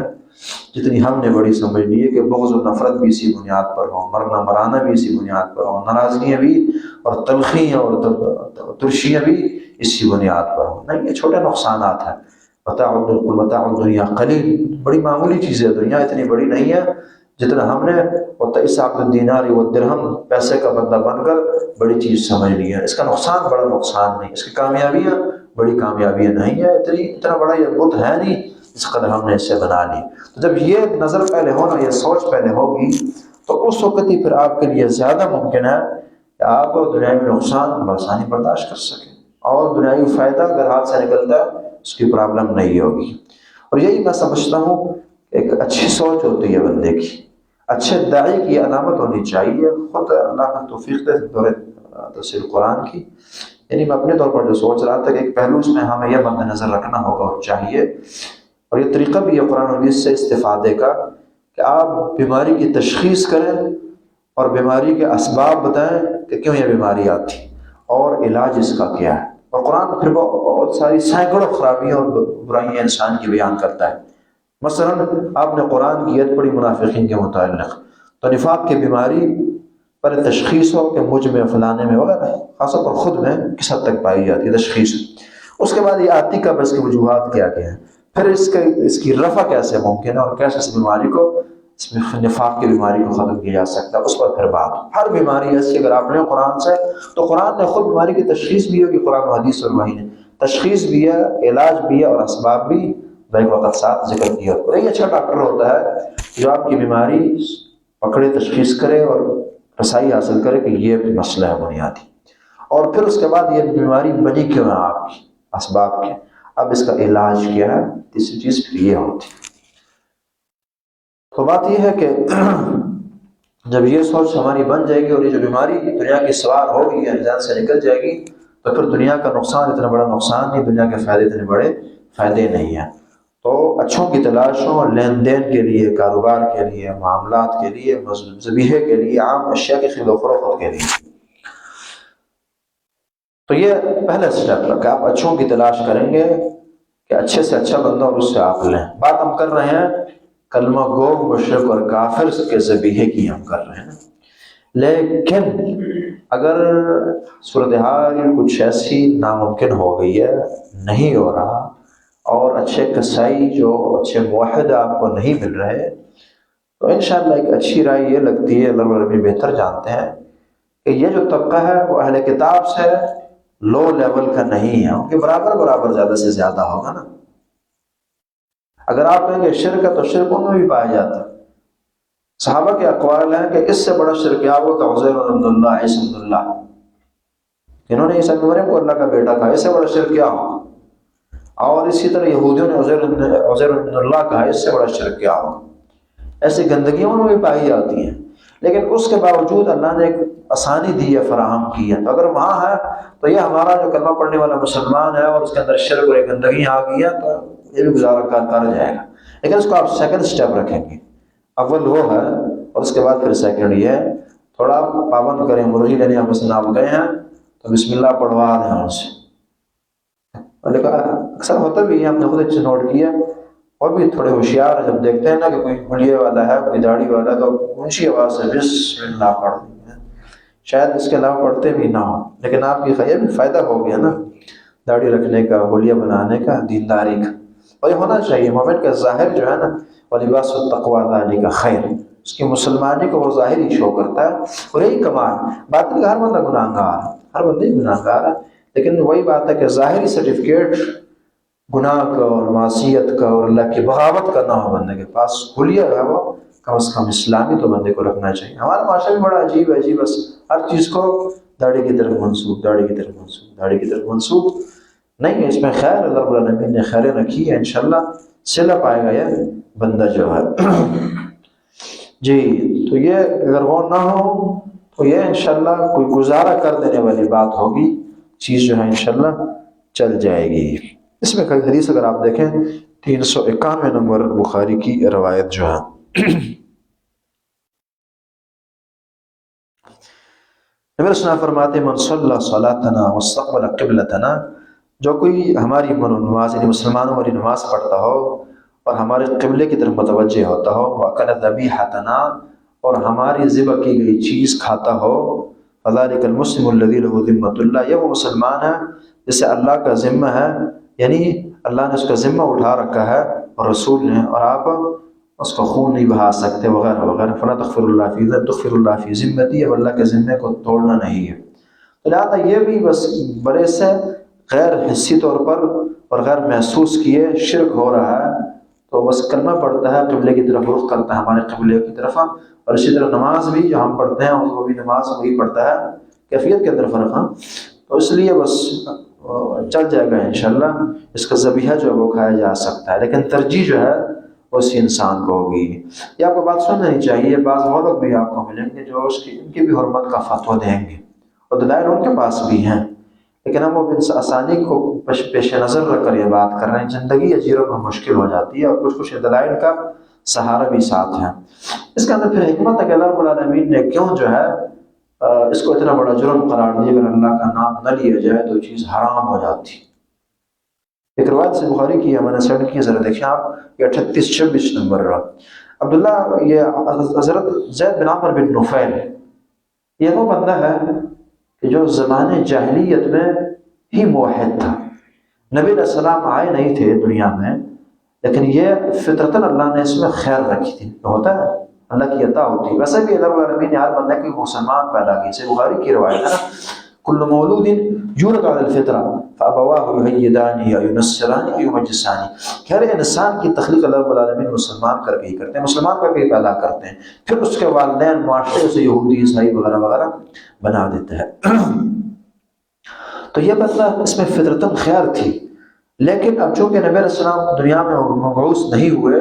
جتنی ہم نے بڑی سمجھ لی ہے، کہ بغض و نفرت بھی اسی بنیاد پر ہو، مرنا مرانا بھی اسی بنیاد پر ہو، ناراضگیاں بھی اور تلخیاں اور ترشیاں بھی اسی بنیاد پر ہو۔ نہیں، یہ چھوٹے نقصانات ہیں، متاع الدنیا قلیل، بڑی معمولی چیز ہے، دنیا اتنی بڑی نہیں ہے جتنا ہم نے وَتَئِسَعَةُ الدِّينَارِ وَالدِّرْهَمِ، پیسے کا بندہ بن کر بڑی چیز سمجھ لی ہے۔ اس کا نقصان بڑا نقصان نہیں، اس کی کامیابیاں بڑی کامیابیاں نہیں ہے، اتنا بڑا یہ بت ہے نہیں اس قدر ہم نے اسے بنا لی۔ تو جب یہ نظر پہلے ہونا، یہ سوچ پہلے ہوگی، تو اس وقت ہی پھر آپ کے لیے زیادہ ممکن ہے کہ آپ دنیاوی نقصان بآسانی برداشت کر سکیں، اور دنیاوی فائدہ اگر ہاتھ سے نکلتا ہے اس کی پرابلم نہیں ہوگی۔ اور یہی میں سمجھتا ہوں ایک اچھی سوچ ہوتی ہے بندے کی، اچھے داعی کی علامت ہونی چاہیے۔ خود اللہ کا توفیق دے دور تفسیر قرآن کی، یعنی میں اپنے طور پر جو سوچ رہا تھا کہ ایک پہلو اس میں ہمیں یہ مد نظر رکھنا ہوگا اور چاہیے، اور یہ طریقہ بھی ہے قرآن حدیث سے استفادے کا، کہ آپ بیماری کی تشخیص کریں اور بیماری کے اسباب بتائیں کہ کیوں یہ بیماری آتی اور علاج اس کا کیا ہے۔ اور قرآن پھر بہت ساری سینکڑوں خرابیاں اور برائیاں انسان کی بیان کرتا ہے، مثلا آپ نے قرآن کی آیت پڑھی منافقین کے متعلق، تو نفاق کی بیماری پر تشخیص ہو کہ مجھ میں فلانے میں وغیرہ، خاص طور پر خود میں کس حد تک پائی جاتی ہے تشخیص۔ اس کے بعد یہ آتی کا بس کی وجوہات کیا کیا ہیں، پھر اس کی رفع کیسے ممکن ہے اور کیسے اس بیماری کو، اس میں نفاق کی بیماری کو ختم کیا جا سکتا ہے، اس پر پھر بات۔ ہر بیماری ایسی اگر آپ نے قرآن سے، تو قرآن نے خود بیماری کی تشخیص بھی ہے کہ قرآن و حدیث اور وحی نے تشخیص بھی ہے، علاج بھی ہے، اور اسباب بھی بیک وقت ساتھ ذکر کیا۔ اور ایک اچھا ڈاکٹر ہوتا ہے جو آپ کی بیماری پکڑے، تشخیص کرے اور رسائی حاصل کرے کہ یہ مسئلہ ہے بنیادی، اور پھر اس کے بعد یہ بیماری بنی کیوں ہے آپ کی، اسباب کے، اب اس کا علاج کیا ہے، تیسری چیز پھر یہ ہوتی۔ تو بات یہ ہے کہ جب یہ سوچ ہماری بن جائے گی اور یہ جو بیماری دنیا کی سوار ہوگی یا انسان سے نکل جائے گی، تو پھر دنیا کا نقصان اتنا بڑا نقصان نہیں، دنیا کے فائدے اتنے بڑے فائدے نہیں ہیں۔ تو اچھوں کی تلاش ہو، لین دین کے لیے، کاروبار کے لیے، معاملات کے لیے، ذبیحے کے لیے، عام اشیاء کی خرید و فروخت کے لیے، تو یہ پہلا سٹیپ ہے کہ آپ اچھوں کی تلاش کریں گے کہ اچھے سے اچھا بندہ اور اس سے آپ لیں۔ بات ہم کر رہے ہیں کلمہ گو مشرک اور کافر کے ذبیحے کی ہم کر رہے ہیں، لیکن اگر صورتحال کچھ ایسی ناممکن ہو گئی ہے، نہیں ہو رہا، اور اچھے کسائی جو اچھے موحد آپ کو نہیں مل رہے، تو انشاءاللہ ایک اچھی رائے یہ لگتی ہے، اللہ رب العالمین بہتر جانتے ہیں، کہ یہ جو طبقہ ہے وہ اہل کتاب سے لو لیول کا نہیں ہے، ان کے برابر زیادہ سے زیادہ ہوگا نا۔ اگر آپ کہیں گے شرک ہے، تو شرک ان میں بھی پایا جاتا ہے۔ صحابہ کے اقوال ہیں کہ اس سے بڑا شرک کیا ہوا کہ عزیر بن اللہ، عیسی بن اللہ، انہوں نے عیسی بن مریم کو اللہ کا بیٹا کہا، اس سے بڑا شرک کیا ہوگا؟ اور اسی طرح یہودیوں نے عزیر بن اللہ کہا، اس سے بڑا شرک کیا ہوگا؟ ایسی گندگیاں ان میں بھی پائی جاتی ہیں، لیکن اس کے باوجود اللہ نے ایک آسانی دی ہے، فراہم کی ہے۔ تو اگر وہاں ہے تو یہ ہمارا جو کلمہ پڑھنے والا مسلمان ہے اور اس کے اندر شرک اور گندگیاں آ گئی ہے، تو یہ بھی گزارا کر جائے گا، لیکن اس کو آپ سیکنڈ سٹیپ رکھیں گے۔ اول وہ ہے، اور اس کے بعد پھر سیکنڈ یہ ہے، تھوڑا پابند کریں، مرغی لینے مثلا آپ گئے ہیں تو بسم اللہ پڑھوا دیں ان سے، لیکن اکثر ہوتا بھی ہے، ہم نے خود اچھے نوٹ کیا، اور بھی تھوڑے ہوشیار جب دیکھتے ہیں نا کہ کوئی ملیے والا ہے، کوئی داڑھی والا ہے، تو اونچی آواز سے بسم اللہ پڑھ دیں گے، شاید اس کے علاوہ پڑھتے بھی نہ ہو، لیکن آپ کی خیر بھی فائدہ ہو گیا نا، داڑھی رکھنے کا، ہولیہ بنانے کا، دینداری کا، اور یہ ہونا چاہیے۔ مومن کا ظاہر جو ہے نا، وَلِبَاسُ التَّقْوَىٰ ذَٰلِکَ خَيْرٌ، اس کی مسلمانی کو وہ ظاہر ہی شو کرتا ہے، اور یہی کمال۔ باطن کا ہر بندہ گناہ گار ہے، ہر بندے گناہ گار ہے، لیکن وہی بات ہے کہ ظاہری سرٹیفکیٹ گناہ کا اور معصیت کا اور اللہ کی بغاوت کا نہ ہو بندے کے پاس، حلیہ ہے وہ کم از کم اسلامی تو بندے کو رکھنا چاہیے۔ ہمارا معاشرہ بھی بڑا عجیب ہے جی، بس ہر چیز کو داڑھی کی طرف منسوب، داڑھی کی طرف منسوب، داڑھی کی طرف منسوب، نہیں ہے اس میں خیر، اللہ رب العالمین نے خیریں رکھی ہے، انشاءاللہ صلہ پائے گا یہ بندہ جو ہے جی۔ تو یہ اگر وہ نہ ہو تو یہ انشاءاللہ کوئی گزارا کر دینے والی بات ہوگی، چیز جو ہے انشاءاللہ چل جائے گی۔ اس میں کوئی حدیث اگر آپ دیکھیں 391 نمبر بخاری کی روایت جو ہے، نبی صلی اللہ علیہ وسلم فرماتے ہیں من صلی صلاتنا واستقبل قبلتنا، جو کوئی ہماری نماز یعنی مسلمانوں والی نماز پڑھتا ہو اور ہمارے قبلے کی طرف متوجہ ہوتا ہو، وَأَكَلَ ذَبِيحَتَنَا، اور ہماری ذبح کی گئی چیز کھاتا ہو، فَذَلِكَ الْمُسْلِمُ الَّذِي لَهُ ذِمَّةُ اللَّهِ، یہ وہ مسلمان ہے جسے اللہ کا ذمہ ہے، یعنی اللہ نے اس کا ذمہ اٹھا رکھا ہے اور رسول نے، اور آپ اس کا خون نہیں بہا سکتے وغیرہ وغیرہ، فَلَا تَغْفِرُ اللَّهُ فِي ذِمَّتِي، اب اللہ کے ذمے کو توڑنا نہیں ہے۔ تو لہٰذا یہ بھی بس بڑے سے غیر حسی طور پر اور غیر محسوس کیے شرک ہو رہا ہے، تو بس کلمہ پڑھتا ہے، قبلے کی طرف رخ کرتا ہے، ہمارے قبلے کی طرف، اور اسی طرح نماز بھی جو ہم پڑھتے ہیں وہ بھی نماز وہی پڑھتا ہے، کیفیت کے اندر فرق ہے، تو اس لیے بس چل جائے گا انشاءاللہ، اس کا ذبیحہ جو ہے وہ کھایا جا سکتا ہے، لیکن ترجیح جو ہے اسی انسان کو ہوگی۔ یہ آپ کو بات سننی چاہیے، بعض وہ لوگ بھی آپ کو ملیں گے جو اس کی ان کی بھی حرمت کا فتویٰ دیں گے، اور دلائل ان کے پاس بھی ہیں، لیکن ہم وہ آسانی کو پیش نظر رکھ کر یہ بات کر رہے ہیں، زندگی اجیرت میں مشکل ہو جاتی ہے، اور کچھ دلائل کا سہارا بھی ساتھ ہے۔ اس کے اندر پھر حکمت ہے کہ اللہ رب العالمین نے کیوں جو ہے اس کو اتنا بڑا جرم قرار دیا، اگر اللہ کا نام نہ لیا جائے تو چیز حرام ہو جاتی، ایک روایت سے بخاری کی ہے، میں نے سینڈ کی، ذرا دیکھیں آپ، یہ 38-26 نمبر رہا۔ عبداللہ، یہ حضرت زید بن عمرو بن نفیل، یہ وہ بندہ ہے کہ جو زمانے جاہلیت میں ہی موحد تھا۔ نبی علیہ السلام آئے نہیں تھے دنیا میں، لیکن یہ فطرتاً اللہ نے اس میں خیر رکھی تھی۔ ہوتا ہے اللہ کی عطا ہوتی ہے، ویسے بھی اللہ رب العالمین نے ہر بندے کو مسلمان پیدا کی، سے بخاری کی روایت ہے نا، کل مولود یولد علی الفطرہ فابواہ یہیدانہ او ینصرانہ او یمجسانہ، کہ ہر انسان کی تخلیق اللہ رب العالمین مسلمان کر کے ہی کرتے ہیں، مسلمان کر کے ہی پیدا کرتے ہیں، پھر اس کے والدین معاشرے سے یہودی عیسائی وغیرہ وغیرہ بنا دیتے ہیں۔ تو یہ بندہ اس میں فطرتاً خیر تھی، لیکن اب چونکہ نبی علیہ السلام دنیا میں مبعوث نہیں ہوئے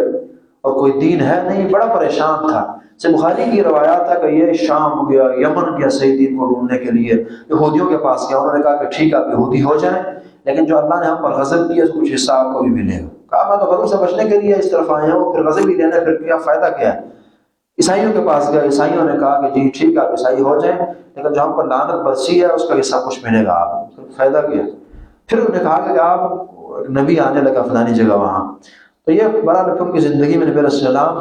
اور کوئی دین ہے نہیں، بڑا پریشان تھا۔ سے بخاری کی روایات ہے کہ یہ شام گیا، یمن گیا صحیح دین کو ڈھونڈنے کے لیے، یہودیوں کے پاس گیا، انہوں نے کہا کہ ٹھیک ہے آپ یہودی ہو جائیں، لیکن جو اللہ نے ہم پر غضب کیا اس کچھ حصہ آپ کو بھی ملے گا۔ کہا میں تو غضب سے بچنے کے لیے اس طرف آیا ہوں، پھر غضب ہی لینا، پھر کیا فائدہ کیا ہے؟ عیسائیوں کے پاس گیا، عیسائیوں نے کہا کہ جی ٹھیک ہے آپ عیسائی ہو جائیں، لیکن جو ہم پر لعنت برسی ہے اس کا حصہ کچھ ملے گا آپ کو، فائدہ کیا؟ پھر انہوں نے کہا کہ آپ نبی آنے لگا فلانی جگہ وہاں، تو یہ بڑا رقم کی زندگی میں نبی علیہ السلام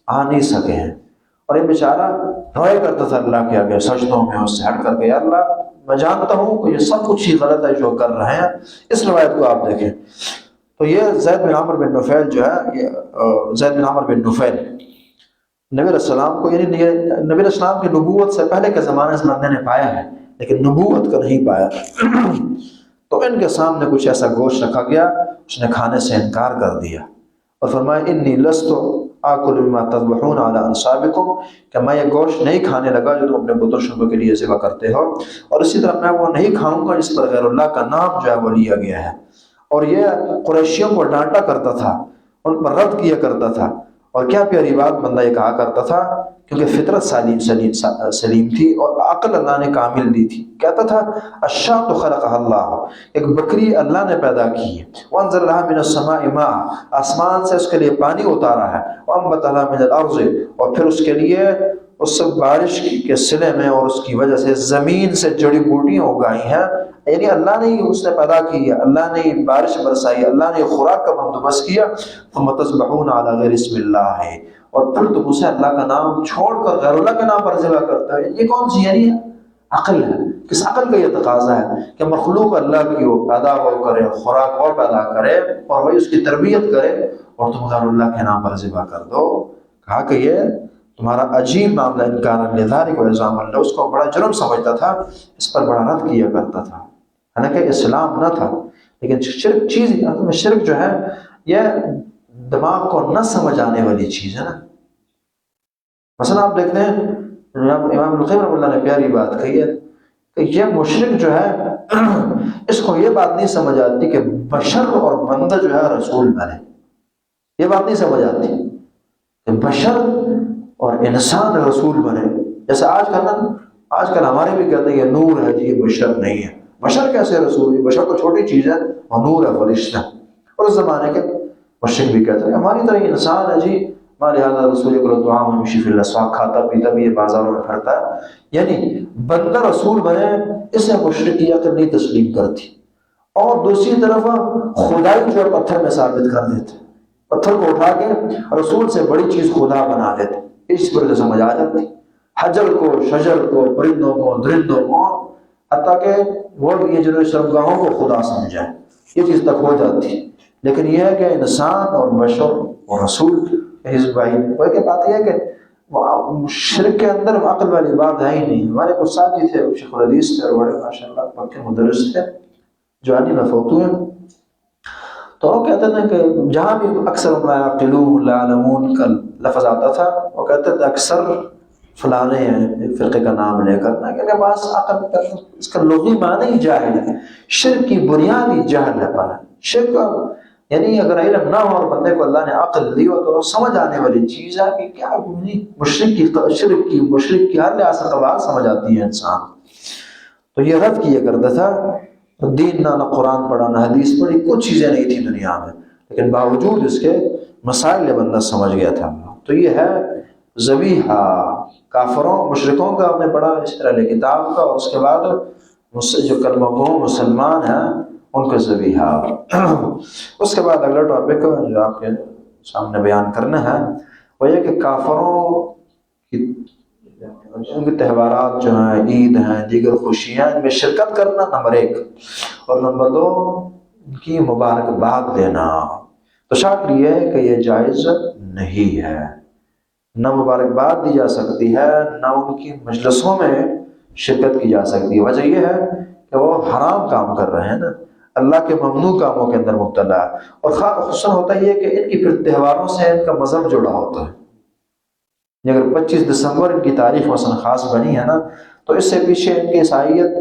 آ نہیں سکے ہیں، اور یہ بیچارہ روئے کرتا تھا اللہ کے آگے سجدوں میں، اس سے ہٹ کر کے، یا اللہ میں جانتا ہوں کہ یہ سب کچھ ہی غلط ہے جو کر رہے ہیں۔ اس روایت کو آپ دیکھیں تو یہ زید بن عمرو بن نفیل جو ہے، یہ زید بن عمرو بن نفیل نبی علیہ السلام کو، یعنی نبی علیہ السلام کی نبوت سے پہلے کے زمانے سے بندے نے پایا ہے، لیکن نبوت کا نہیں پایا۔ تو ان کے سامنے کچھ ایسا گوشت رکھا گیا، اس نے کھانے سے انکار کر دیا اور فرمایا انی لست آکل مما تذبحون علی انصابکم، کہ میں یہ گوشت نہیں کھانے لگا جو تم اپنے بتوں شبوں کے لیے ذبح کرتے ہو، اور اسی طرح میں وہ نہیں کھاؤں گا جس پر غیر اللہ کا نام جو ہے وہ لیا گیا ہے۔ اور یہ قریشیوں کو ڈانٹا کرتا تھا، ان پر رد کیا کرتا تھا، اور کیا پیاری بات بندہ یہ کہا کرتا تھا، کیونکہ فطرت سلیم تھی اور عقل اللہ نے کامل دی تھی۔ کہتا تھا الشاۃ خلقها اللہ، ایک بکری اللہ نے پیدا کی ہے، وانزل لها من السماء ماء، آسمان سے اس کے لیے پانی اتارا ہے، وانبت لها من الارض، اور پھر اس کے لیے اس بارش کے صلے میں اور اس کی وجہ سے زمین سے جڑی بوٹیاں اگائی ہیں، یعنی اللہ نے ہی اس نے پیدا کی ہے، اللہ نے ہی بارش برسائی، اللہ نے خوراک کا بندوبست کیا۔ ثم تذبحون علی غیر اسم اللہ، اور پھر تم اسے اللہ کا نام چھوڑ کر غیر اللہ کے نام پر ذبح کرتا ہے۔ یہ کون سی یعنی عقل ہے؟ کس عقل کا یہ تقاضا ہے کہ مخلوق اللہ کی وہ پیدا ہو کرے، خوراک اور پیدا کرے اور وہی اس کی تربیت کرے، اور تم غیر اللہ کے نام پر ذبح کر دو؟ کہا کہ یہ تمہارا عجیب معاملہ، انکار لذالک و الزام اللہ، اس کو بڑا جرم سمجھتا تھا، اس پر بڑا رد کیا کرتا تھا، حالانکہ اسلام نہ تھا، لیکن شرک چیز، شرک جو ہے یہ دماغ کو نہ سمجھ آنے والی چیز ہے نا۔ مثلا آپ دیکھتے ہیں امام ابن القیم رحمۃ اللہ نے پیاری بات کہی ہے کہ یہ مشرک جو ہے اس کو یہ بات نہیں سمجھ آتی کہ بشر اور بندہ جو ہے رسول بنے، یہ بات نہیں سمجھ آتی کہ بشر اور انسان رسول بنے۔ جیسے آج کل ہمارے بھی کہتے ہیں یہ نور ہے جی، یہ بشر نہیں ہے، بشر کیسے رسول ہے؟ بشر تو چھوٹی چیز ہے، اور نور ہے فرشتہ۔ اور اس زمانے کے مشرک بھی کہتے ہیں ہماری طرح انسان ہے جی، ہمارے حضرت رسول اکرم طعام یمشی فی الاسواق، کھاتا پیتا بھی یہ بازاروں میں پھرتا ہے، یعنی بندہ رسول بنے، اسے مشرک کی عقل نہیں تسلیم کرتی۔ اور دوسری طرف خدائی جو پتھر میں ثابت کر دیتے، پتھر کو اٹھا کے رسول سے بڑی چیز خدا بنا دیتے، اس پر سمجھ آ جاتی، حجر کو، شجر کو، پرندوں کو، درندوں کو، حتیٰ کہ وہ یہ جنہوں شرمگاہوں کو خدا سمجھائے، یہ چیز تک ہو جاتی۔ لیکن یہ ہے کہ انسان اور بشر اور رسول حزب بھائی، وہ کہ بات یہ ہے کہ شرک کے اندر عقل والی بات ہے ہی نہیں۔ ہمارے کچھ ساتھی تھے، شیخ الحدیث تھے اور بڑے ماشاءاللہ پکے مدرس تھے، جوانی میں فوت ہوئے، تو وہ کہتے تھے کہ جہاں بھی اکثر لا یعقلون لا یعلمون کا لفظ آتا تھا، وہ کہتے تھے اکثر فلانے ہیں، ایک فرقے کا نام لے کر، کہ بعض عقل اس کا لغوی معنی ہی جاہل ہے، شرک کی بنیادی جہل ہے پر شرک، یعنی اگر علم نہ ہو اور بندے کو اللہ نے عقل دی ہو تو سمجھ آنے والی چیز ہے کہ کیا مشرک کی ہر لحاظ سے قبال سمجھ آتی ہے انسان۔ تو یہ رد کیا کرتا تھا، دین نہ قرآن پڑھا نہ حدیث پڑھی، کچھ چیزیں نہیں تھی دنیا میں، لیکن باوجود اس کے مسائل یہ بندہ سمجھ گیا تھا۔ تو یہ ہے ذبیحہ کافروں مشرکوں کا، آپ نے پڑھا اس طرح کتاب کا، اور اس کے بعد جو کلمہ گو مسلمان ہیں ان کو ذبیحہ۔ اس کے بعد اگلا ٹاپک جو آپ کے سامنے بیان کرنا ہے وہ یہ کہ کافروں کی ان کے تہوارات جو ہیں، عید ہیں، دیگر خوشیاں، ان میں شرکت کرنا نمبر 1، اور نمبر 2 ان کی مبارکباد دینا۔ تو شاکر یہ ہے کہ یہ جائز نہیں ہے، نہ مبارکباد دی جا سکتی ہے، نہ ان کی مجلسوں میں شرکت کی جا سکتی ہے۔ وجہ یہ ہے کہ وہ حرام کام کر رہے ہیں نا، اللہ کے ممنوع کاموں کے اندر مبتلا ہے۔ اور خصوصاً ہوتا یہ کہ ان کی پھر تہواروں سے ان کا مذہب جڑا ہوتا ہے۔ اگر 25 دسمبر ان کی تاریخ مثلا خاص بنی ہے نا، تو اس سے پیچھے ان کی عیسائیت،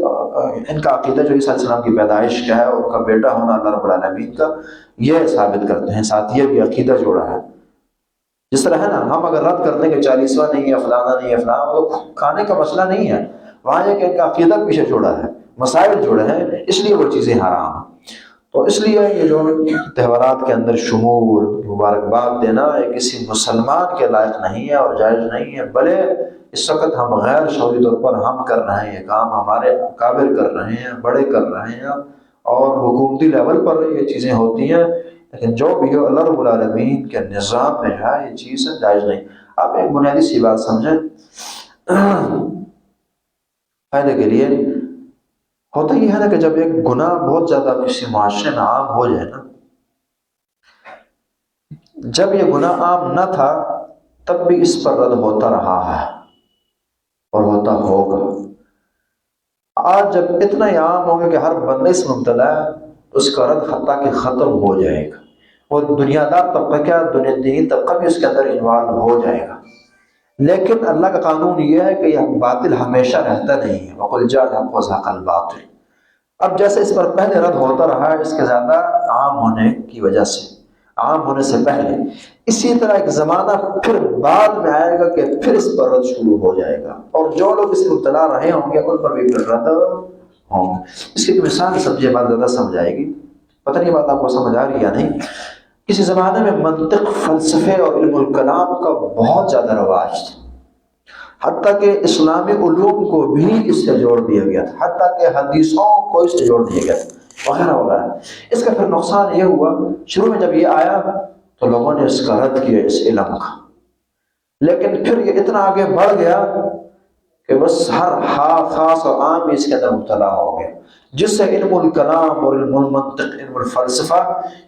ان کا عقیدہ جو عیسیٰ علیہ السلام کی پیدائش کا ہے اور ان کا بیٹا ہونا اللہ رب العالمین کا، یہ ثابت کرتے ہیں، ساتھ یہ بھی عقیدہ جوڑا ہے۔ جس طرح ہے نا، ہم اگر رد کرتے ہیں کہ 40واں نہیں ہے، فلانا نہیں ہے، فلانا، تو کھانے کا مسئلہ نہیں ہے، وہاں یہ کہ ان کا عقیدہ پیچھے جوڑا ہے، مسائل جوڑے ہیں، اس لیے وہ چیزیں حرام ہیں۔ تو اس لیے یہ جو تہوارات کے اندر شمول، مبارکباد دینا، یہ کسی مسلمان کے لائق نہیں ہے اور جائز نہیں ہے۔ بھلے اس وقت ہم غیر شعوری طور پر ہم کر رہے ہیں یہ کام، ہمارے اکابر کر رہے ہیں، بڑے کر رہے ہیں، اور حکومتی لیول پر یہ چیزیں ہوتی ہیں، لیکن جو بھی ہو اللہ رب العالمین کے نظام میں ہے یہ چیز جائز نہیں۔ آپ ایک بنیادی سی بات سمجھیں فائدے کے لیے، ہوتا یہ ہے نا کہ جب ایک گناہ بہت زیادہ کسی معاشرے میں عام ہو جائے نا، جب یہ گناہ عام نہ تھا تب بھی اس پر رد ہوتا رہا ہے اور ہوتا ہوگا۔ آج جب اتنا ہی عام ہوگا کہ ہر بندے سے مبتلا ہے، اس کا رد حتیٰ کہ ختم ہو جائے گا، اور دنیا دار طبقہ کیا، دنیا دینی طبقہ بھی اس کے اندر انوالو ہو جائے گا۔ لیکن اللہ کا قانون یہ ہے کہ یہ باطل ہمیشہ رہتا نہیں ہے، وَقُلْ جَاءَ الْحَقُّ وَزَهَقَ الْبَاطِلُ۔ اب جیسے اس پر پہلے رد ہوتا رہا ہے، اس کے زیادہ عام ہونے کی وجہ سے، عام ہونے سے پہلے، اسی طرح ایک زمانہ پھر بعد میں آئے گا کہ پھر اس پر رد شروع ہو جائے گا، اور جو لوگ اس میں مبتلا رہے ہوں گے ان پر بھی پھر رد ہوں گے۔ اس کی مثال سمجھے، بات زیادہ سمجھ آئے گی، پتہ نہیں بات آپ کو سمجھ آ رہی ہے یا نہیں۔ کسی زمانے میں منطق، فلسفے اور علم الکلام کا بہت زیادہ رواج تھا، حتیٰ کہ اسلامی علوم کو بھی اس سے جوڑ دیا گیا تھا، حتیٰ کہ حدیثوں کو اس سے جوڑ دیا گیا تھا، وغیرہ وغیرہ۔ اس کا پھر نقصان یہ ہوا، شروع میں جب یہ آیا تو لوگوں نے اس کا رد کیا، اس علم کا، لیکن پھر یہ اتنا آگے بڑھ گیا کہ بس ہر خاص اور عام اس کے اندر مبتلا ہو گیا۔ جس سے علم الکلام اور علم المنطق، علم الفلسفہ،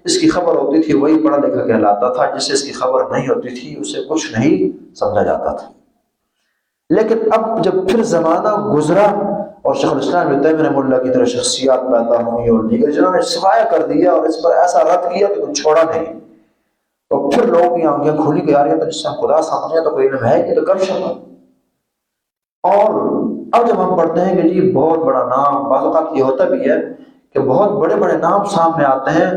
اس کی خبر ہوتی تھی وہی پڑھا لکھا کہلاتا تھا، جس سے اس کی خبر نہیں ہوتی تھی اسے کچھ نہیں سمجھا جاتا تھا۔ لیکن اب جب پھر زمانہ گزرا اور شیخ الاسلام ابن تیمیہ رحمہ اللہ کی طرح شخصیات پیدا ہوئی اور دیگر جنہوں نے صفایا کر دیا اور اس پر ایسا رد کیا کہ کچھ چھوڑا نہیں، تو پھر لوگوں کی آنکھیں کھلی کہ یار یہ تو جس سے ہم خدا سمجھے تو کوئی علم ہے کہ تو کر شکا۔ اور اب جب ہم پڑھتے ہیں کہ جی بہت بڑا نام، بعض اوقات یہ ہوتا بھی ہے کہ بہت بڑے بڑے نام سامنے آتے ہیں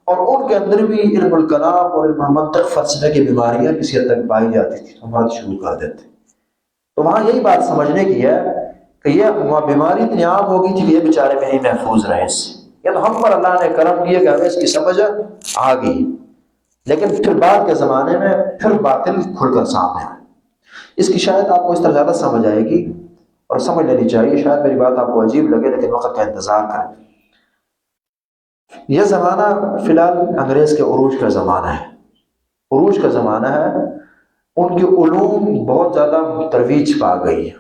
اور ان کے اندر بھی علم الکلام اور علم المنطق، فلسفے کی بیماریاں کسی حد تک پائی جاتی تھی، ہم بات شروع کر دیتے۔ تو وہاں یہی بات سمجھنے کی ہے کہ یہ بیماری اتنی عام ہوگی تھی کہ یہ بیچارے میں ہی محفوظ رہے اس سے، یا تو ہم پر اللہ نے کرم کیا کہ ہمیں اس کی سمجھ آ گئی، لیکن پھر بعد کے زمانے میں پھر باطل کھل کر سامنے آئے۔ اس کی شاید آپ کو اس طرح زیادہ سمجھ آئے گی اور سمجھ لینی چاہیے، شاید میری بات آپ کو عجیب لگے لیکن وقت کا انتظار کریں۔ یہ زمانہ فی الحال انگریز کے عروج کا زمانہ ہے، عروج کا زمانہ ہے، ان کی علوم بہت زیادہ ترویج پا گئی ہے،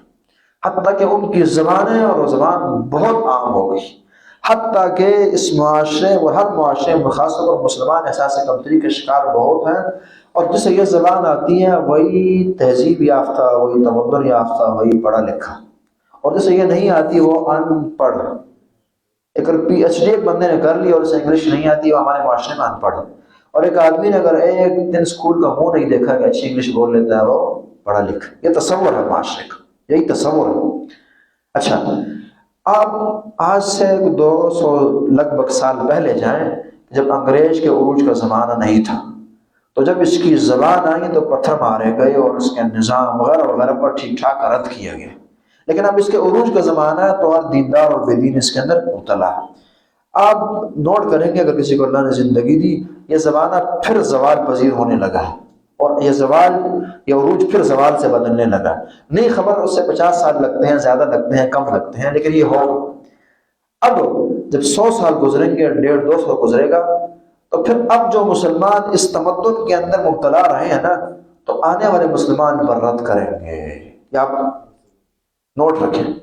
حتیٰ کہ ان کی زبانیں اور وہ زبان بہت عام ہو گئی، حتیٰ کہ اس معاشرے اور ہر معاشرے میں خاص طور پر مسلمان احساس کمتری کے شکار بہت ہیں، اور جس سے یہ زبان آتی ہے وہی تہذیب یافتہ، وہی تمدن یافتہ، وہی پڑھا لکھا، اور جس سے یہ نہیں آتی وہ ان پڑھ۔ ایک پی ایچ ڈی ایک بندے نے کر لی اور اسے انگلش نہیں آتی، وہ ہمارے معاشرے میں ان پڑھ، اور ایک آدمی نے اگر ایک دن اسکول کا منہ نہیں دیکھا کہ اچھی انگلش بول لیتا ہے وہ پڑھا لکھا۔ یہ تصور ہے معاشرے کا، یہی تصور ہے۔ اچھا، آپ آج سے 200 لگ بھگ سال پہلے جائیں، جب انگریز کے عروج کا زمانہ نہیں تھا، تو جب اس کی زبان آئی تو پتھر مارے گئے اور اس کے نظام وغیرہ وغیرہ پر ٹھیک ٹھاک رد کیا گیا، لیکن اب اس کے عروج کا زمانہ ہے تو ہر دیندار اور بے دین اس کے اندر مبتلا ہے۔ آپ نوٹ کریں گے اگر کسی کو اللہ نے زندگی دی، یہ زمانہ پھر زوال پذیر ہونے لگا ہے، اور یہ زوال، یہ عروج پھر زوال سے بدلنے لگا ہے۔ نہیں خبر اس سے 50 سال لگتے ہیں، زیادہ لگتے ہیں، کم لگتے ہیں، لیکن یہ ہوگا۔ اب جب 100 سال گزریں گے، 150 200 گزرے گا، تو پھر اب جو مسلمان اس تمدن کے اندر مبتلا رہے ہیں نا، تو آنے والے مسلمان پر رد کریں گے. یا آپ نوٹ رکھیں،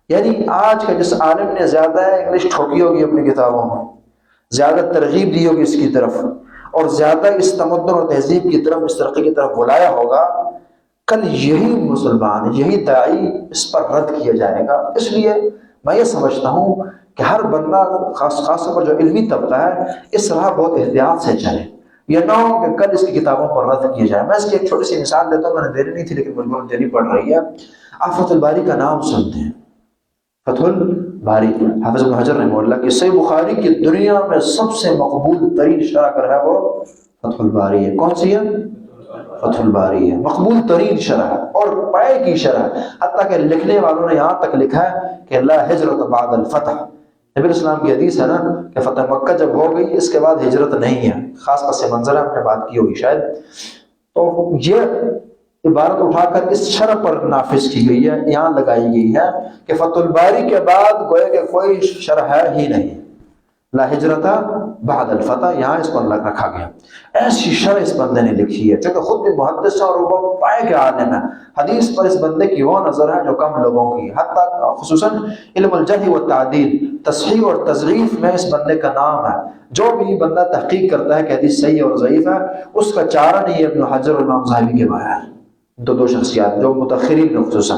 یعنی آج کا جس عالم نے زیادہ انگلش ٹھوکی ہوگی اپنی کتابوں میں، زیادہ ترغیب دی ہوگی اس کی طرف، اور زیادہ اس تمدن اور تہذیب کی طرف، اس ترقی کی طرف بلایا ہوگا، کل یہی مسلمان، یہی داعی اس پر رد کیا جائے گا. اس لیے میں یہ سمجھتا ہوں کہ ہر بندہ، خاص طور پر جو علمی طبقہ ہے، اس راہ بہت احتیاط سے چلے. یہ نہ ہو کہ کل اس کی کتابوں پر رد کیا جائے. میں اس کی ایک چھوٹی سی مثال دیتا ہوں، میں نے دینی نہیں تھی لیکن بالکل دینی پڑ رہی ہے. آپ فتح الباری کا نام سنتے ہیں، فتح الباری حافظ ابن حجر رحمہ اللہ کی صحیح بخاری کی دنیا میں سب سے مقبول ترین شرح کر ہے وہ فتح الباری ہے. کون سی ہے؟ فتح الباری ہے. مقبول ترین شرح ہے اور پائے کی شرح ہے. حتیٰ کہ لکھنے والوں نے یہاں تک لکھا ہے کہ لا ہجرت بعد الفتح. نبی اسلام کی حدیث ہے نا کہ فتح مکہ جب ہو گئی اس کے بعد ہجرت نہیں ہے. خاص پس منظر ہم نے بات کی ہوگی شاید. تو یہ عبارت اٹھا کر اس شرح پر نافذ کی گئی ہے، یہاں لگائی گئی ہے کہ فتح الباری کے بعد گویا کہ کوئی شرح ہے ہی نہیں. لا ہجرت بعد الفتح، یہاں اس پر رکھا گیا. ایسی شرح اس بندے نے لکھی ہے، چونکہ خود بھی محدث اور وہ پائے کے عالم ہے. حدیث پر اس بندے کی وہ نظر ہے جو کم لوگوں کی، حتیٰ خصوصاً علم الجرح والتعدیل، تصحیح اور تضعیف میں اس بندے کا نام ہے. جو بھی بندہ تحقیق کرتا ہے کہ حدیث صحیح اور ضعیف ہے، اس کا چارہ نہیں ہے ابن حجر اور امام ذہبی کے بغیر. دو شخصیات جو متأخرین میں خصوصاً.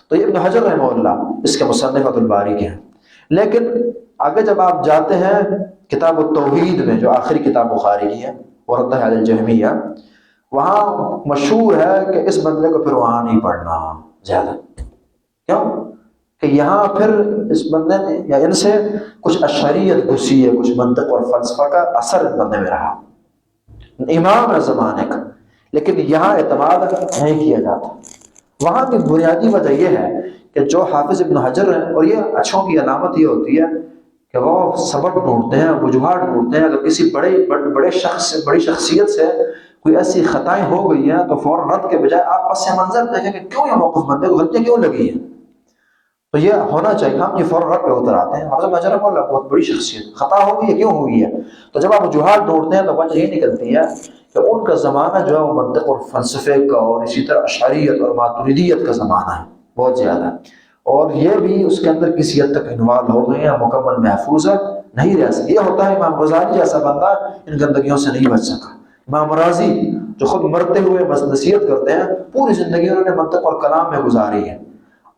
تو یہ ابن حجر رحمہ اللہ اس کے مصنف فتح الباری کے ہیں. لیکن آگے جب آپ جاتے ہیں کتاب التوحید میں، جو آخری کتاب بخاری کی ہے، ورد علی الجہمیہ، وہاں مشہور ہے کہ اس بندے کو پھر وہاں نہیں پڑھنا زیادہ. کیوں؟ کہ یہاں پھر اس بندے نے یا ان سے کچھ اشعریت گھسی ہے، کچھ منطق اور فلسفہ کا اثر اس بندے میں رہا. امام ہے زمانے کا، لیکن یہاں اعتماد نہیں کیا جاتا. وہاں کی بنیادی وجہ یہ ہے کہ جو حافظ ابن حجر ہیں، اور یہ اچھوں کی علامت یہ ہوتی ہے کہ وہ سبق ڈھونڈتے ہیں، وجوہات ڈھونڈتے ہیں. اگر کسی بڑے شخص سے، بڑی شخصیت سے کوئی ایسی خطائیں ہو گئی ہیں تو فوراً رد کے بجائے آپ پس منظر دیکھیں کہ کیوں یہ موقف بندے کو غلطیاں کیوں لگی ہیں. تو یہ ہونا چاہیے، ہم یہ فوراً رد پہ اتر آتے ہیں. حافظ ابن حجر رحمہ اللہ بہت بڑی شخصیت، خطا ہو گئی ہے، کیوں ہوئی ہے؟ تو جب آپ وجوہات ڈھونڈتے ہیں تو وجہ یہ نکلتی ہے کہ ان کا زمانہ جو ہے وہ منطق اور فلسفے کا، اور اسی طرح اشعریت اور ماتریدیت کا زمانہ ہے بہت زیادہ. اور یہ بھی اس کے اندر کسی حد تک انوالو ہو گئے ہیں، مکمل محفوظ ہے، نہیں رہ سکے. یہ ہوتا ہے امام غزالی جیسا بندہ ان گندگیوں سے نہیں بچ سکا. امام راضی جو خود مرتے ہوئے بس نصیحت کرتے ہیں، پوری زندگی انہوں نے منطق اور کلام میں گزاری ہے،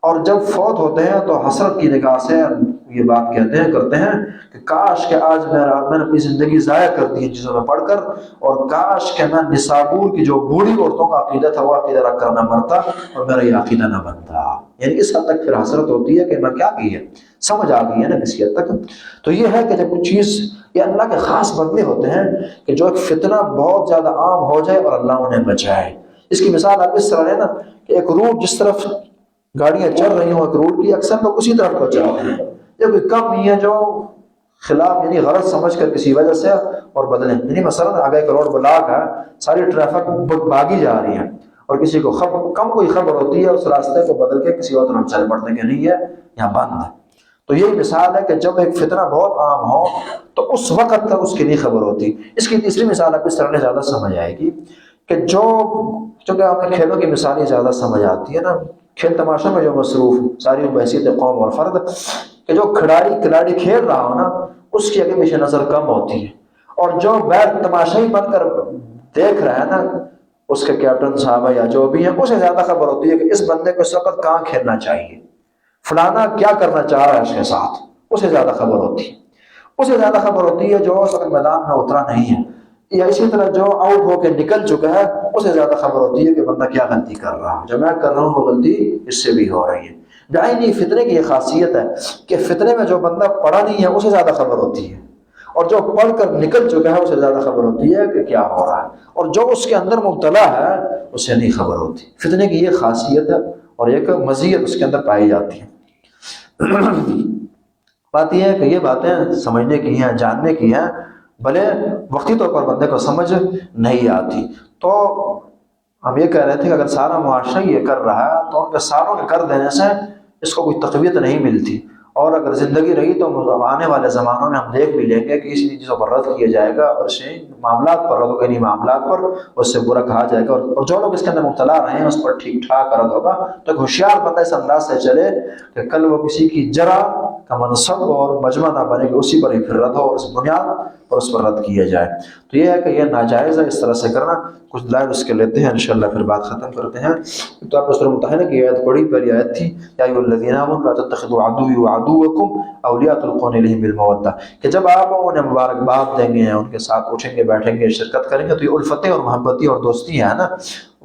اور جب فوت ہوتے ہیں تو حسرت کی نگاہ سے یہ بات کرتے ہیں کہ کاش کہ آج میں نے اپنی زندگی ضائع کر دی چیزوں میں پڑھ کر، اور کاش کہ میں نسابور کی جو بوڑھی عورتوں کا عقیدہ تھا وہ عقیدہ رکھ کر میں مرتا اور میرا یہ عقیدہ نہ بنتا. یعنی اس حد تک پھر حسرت ہوتی ہے کہ میں کیا کی ہے، سمجھ آ گئی ہے نا کسی حد تک. تو یہ ہے کہ جب کوئی چیز، یہ اللہ کے خاص بندے ہوتے ہیں کہ جو ایک فتنہ بہت زیادہ عام ہو جائے اور اللہ انہیں بچائے. اس کی مثال آپ اس طرح ہے نا کہ ایک روٹ جس طرف گاڑیاں چل رہی ہوں ایک روٹ کی، اکثر لوگ اسی طرف کو چلاتے ہیں. یہ کوئی کم نہیں ہے جو خلاف یعنی غلط سمجھ کر کسی وجہ سے اور بدلیں. یعنی مثلا آگے ایک روڈ بلاک ہے، ساری ٹریفک بھاگی جا رہی ہے، اور کسی کو کم کوئی خبر ہوتی ہے، اس راستے کو بدل کے کسی اور طرف چل پڑتے کہ نہیں ہے یہاں بند ہے. تو یہی مثال ہے کہ جب ایک فتنہ بہت عام ہو تو اس وقت تک اس کی نہیں خبر ہوتی. اس کی تیسری مثال آپ اس طرح سے زیادہ سمجھ آئے گی کہ چونکہ ہمیں کھیلوں کی مثالیں زیادہ سمجھ آتی ہے نا، کھیل تماشوں میں جو مصروف ساری بحثیت قوم اور فرد، کہ جو کھلاڑی کھیل رہا ہو نا اس کی اگے پیچھے نظر کم ہوتی ہے، اور جو بیٹ تماشائی بن کر دیکھ رہا ہے نا اس کے کیپٹن صاحب یا جو بھی ہیں، اسے زیادہ خبر ہوتی ہے کہ اس بندے کو اس وقت کہاں کھیلنا چاہیے، فلانا کیا کرنا چاہ رہا ہے اس کے ساتھ، اسے زیادہ خبر ہوتی ہے. اسے زیادہ خبر ہوتی ہے جو اس وقت میدان میں اترا نہیں ہے، یا اسی طرح جو آؤٹ ہو کے نکل چکا ہے اسے زیادہ خبر ہوتی ہے کہ بندہ کیا غلطی کر رہا ہے، جو میں کر رہا ہوں وہ غلطی اس سے بھی ہو رہی ہے. دائنی فتنے کی یہ خاصیت ہے کہ فتنے میں جو بندہ پڑھا نہیں ہے اسے زیادہ خبر ہوتی ہے، اور جو پڑھ کر نکل چکا ہے اسے زیادہ خبر ہوتی ہے کہ کیا ہو رہا ہے، اور جو اس کے اندر مبتلا ہے اسے نہیں خبر ہوتی. فتنے کی یہ خاصیت ہے اور ایک مزیت اس کے اندر پائی جاتی ہے. بات یہ ہے کہ یہ باتیں سمجھنے کی ہیں، جاننے کی ہیں، بھلے وقتی طور پر بندے کو سمجھ نہیں آتی. تو ہم یہ کہہ رہے تھے کہ اگر سارا معاشرہ یہ کر رہا ہے تو ان کے ساروں کے کر دینے سے اس کو کوئی تقویت نہیں ملتی، اور اگر زندگی رہی تو آنے والے زمانوں میں ہم دیکھ بھی لیں گے کہ اسی چیزوں پر رد کیا جائے گا، اور اس معاملات پر رد ہوگا، انہیں معاملات پر اس سے برا کہا جائے گا، اور جو لوگ اس کے اندر مبتلا رہے ہیں اس پر ٹھیک ٹھاک رد ہوگا۔ تو ایک ہوشیار بندہ اس انداز سے چلے کہ کل وہ کسی کی جرا کا منصب اور مجمع نہ بنے کہ اسی پر ہی پھر رد ہو، اور اس بنیاد پر اس پر رد کیا جائے۔ تو یہ ہے کہ یہ ناجائز ہے اس طرح سے کرنا۔ کچھ دلائل اس کے لیتے ہیں، انشاءاللہ پھر بات ختم کرتے ہیں۔ تو آپ نے سورہ ممتحنہ کی آیت پڑھی، پہلی آیت تھی یا ایھا الذین آمنوا لا تتخذوا عدوی وعدوکم اولیاء تلقون الیہم بالمودہ، کہ جب آپ انہیں مبارکباد دیں گے، ان کے ساتھ اٹھیں گے، بیٹھیں گے، شرکت کریں گے، تو یہ الفتیں اور محبتی اور دوستی ہے نا،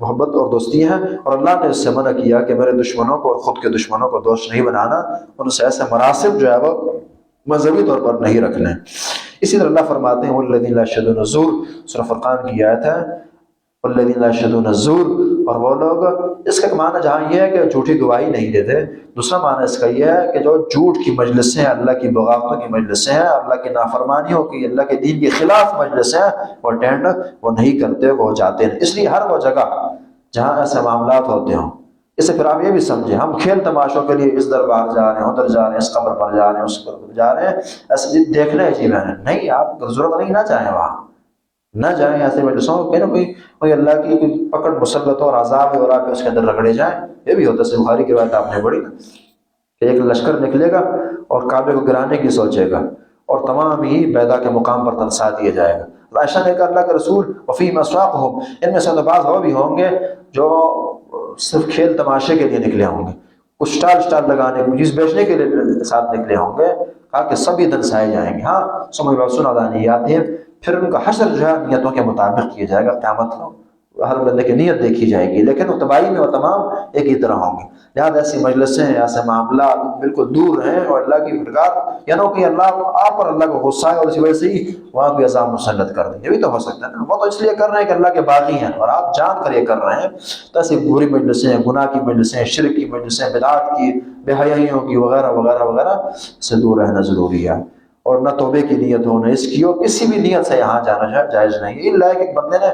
محبت اور دوستی ہے۔ اور اللہ نے اس سے منع کیا کہ میرے دشمنوں کو اور خود کے دشمنوں کو دوست نہیں بنانا، ان سے ایسے مناسب جو ہے وہ مذہبی طور پر نہیں رکھنے۔ اسی طرح اللہ فرماتے ہیں والذین لا یشهدون الزور، سورہ فرقان کی آیت ہے والذین لا یشهدون الزور، اور وہ لوگ، اس کا معنی جہاں یہ ہے کہ جھوٹی گواہی نہیں دیتے، دوسرا معنی اس کا یہ ہے کہ جو جھوٹ کی مجلسیں، اللہ کی بغاوتوں کی مجلسیں ہیں، اللہ کی نافرمانیوں کی، اللہ کے دین کے خلاف مجلسیں ہیں، وہ اٹینڈ وہ نہیں کرتے، وہ جاتے ہیں۔ اس لیے ہر وہ جگہ جہاں ایسے معاملات ہوتے ہوں، اس سے پھر آپ یہ بھی سمجھیں ہم کھیل تماشوں کے لیے اس دربار جا رہے ہیں، ادھر جا رہے ہیں، اس قبر پر جا رہے ہیں، اس قبر پر جا رہے ہیں، ایسے دیکھنا ہے جی میں نے نہیں، آپ ضرورت نہیں، نہ جائیں وہاں، نہ جائیں ایسے مجلسوں میں، کوئی اللہ کی کوئی پکڑ مسلط اور عذاب اور آ کے اس کے اندر رگڑے جائیں۔ یہ بھی ہوتا ہے، بخاری کی روایت آپ نے پڑھی نا کہ ایک لشکر نکلے گا اور کعبے کو گرانے کی سوچے گا، اور تمام ہی بیدا کے مقام پر تنسا دیا جائے گا۔ عائشہ نے کہا اللہ کے رسول وفیم اسواقہم، ان میں سے تو بعض وہ بھی ہوں گے جو صرف کھیل تماشے کے لیے نکلے ہوں گے، کچھ اسٹال لگانے کو، چیز بیچنے کے لیے ساتھ نکلے ہوں گے، کہا کہ سبھی دنسائے جائیں گے۔ ہاں سمجھ بات سن ادانی آتی ہے، پھر ان کا حشر جو ہے نیتوں کے مطابق کیا جائے گا، قیامت کو ہر بندے کی نیت دیکھی جائے گی، لیکن وہ تباہی میں وہ تمام ایک ہی طرح ہوں گے۔ لہٰذا ایسی مجلسیں، ایسے معاملات بالکل دور رہیں، اور اللہ کی پھٹکار یعنی کہ اللہ آپ پر اللہ کو غصہ ہے اور اسی وجہ سے ہی وہاں کوئی عذاب مسلط کر دیں، یہ بھی تو ہو سکتا ہے نا۔ وہ تو اس لیے کر رہے ہیں کہ اللہ کے باغی ہیں اور آپ جان کر یہ کر رہے ہیں۔ تو ایسی بری مجلسیں، گناہ کی مجلسیں، شرک کی مجلسیں، بدعات کی، بے حیائیوں کی وغیرہ وغیرہ وغیرہ سے دور رہنا ضروری ہے، اور نہ توبے کی نیت ہو، نہ اس کی ہو، کسی بھی نیت سے یہاں جانا جائز نہیں ہے، الا کہ ایک بندے نے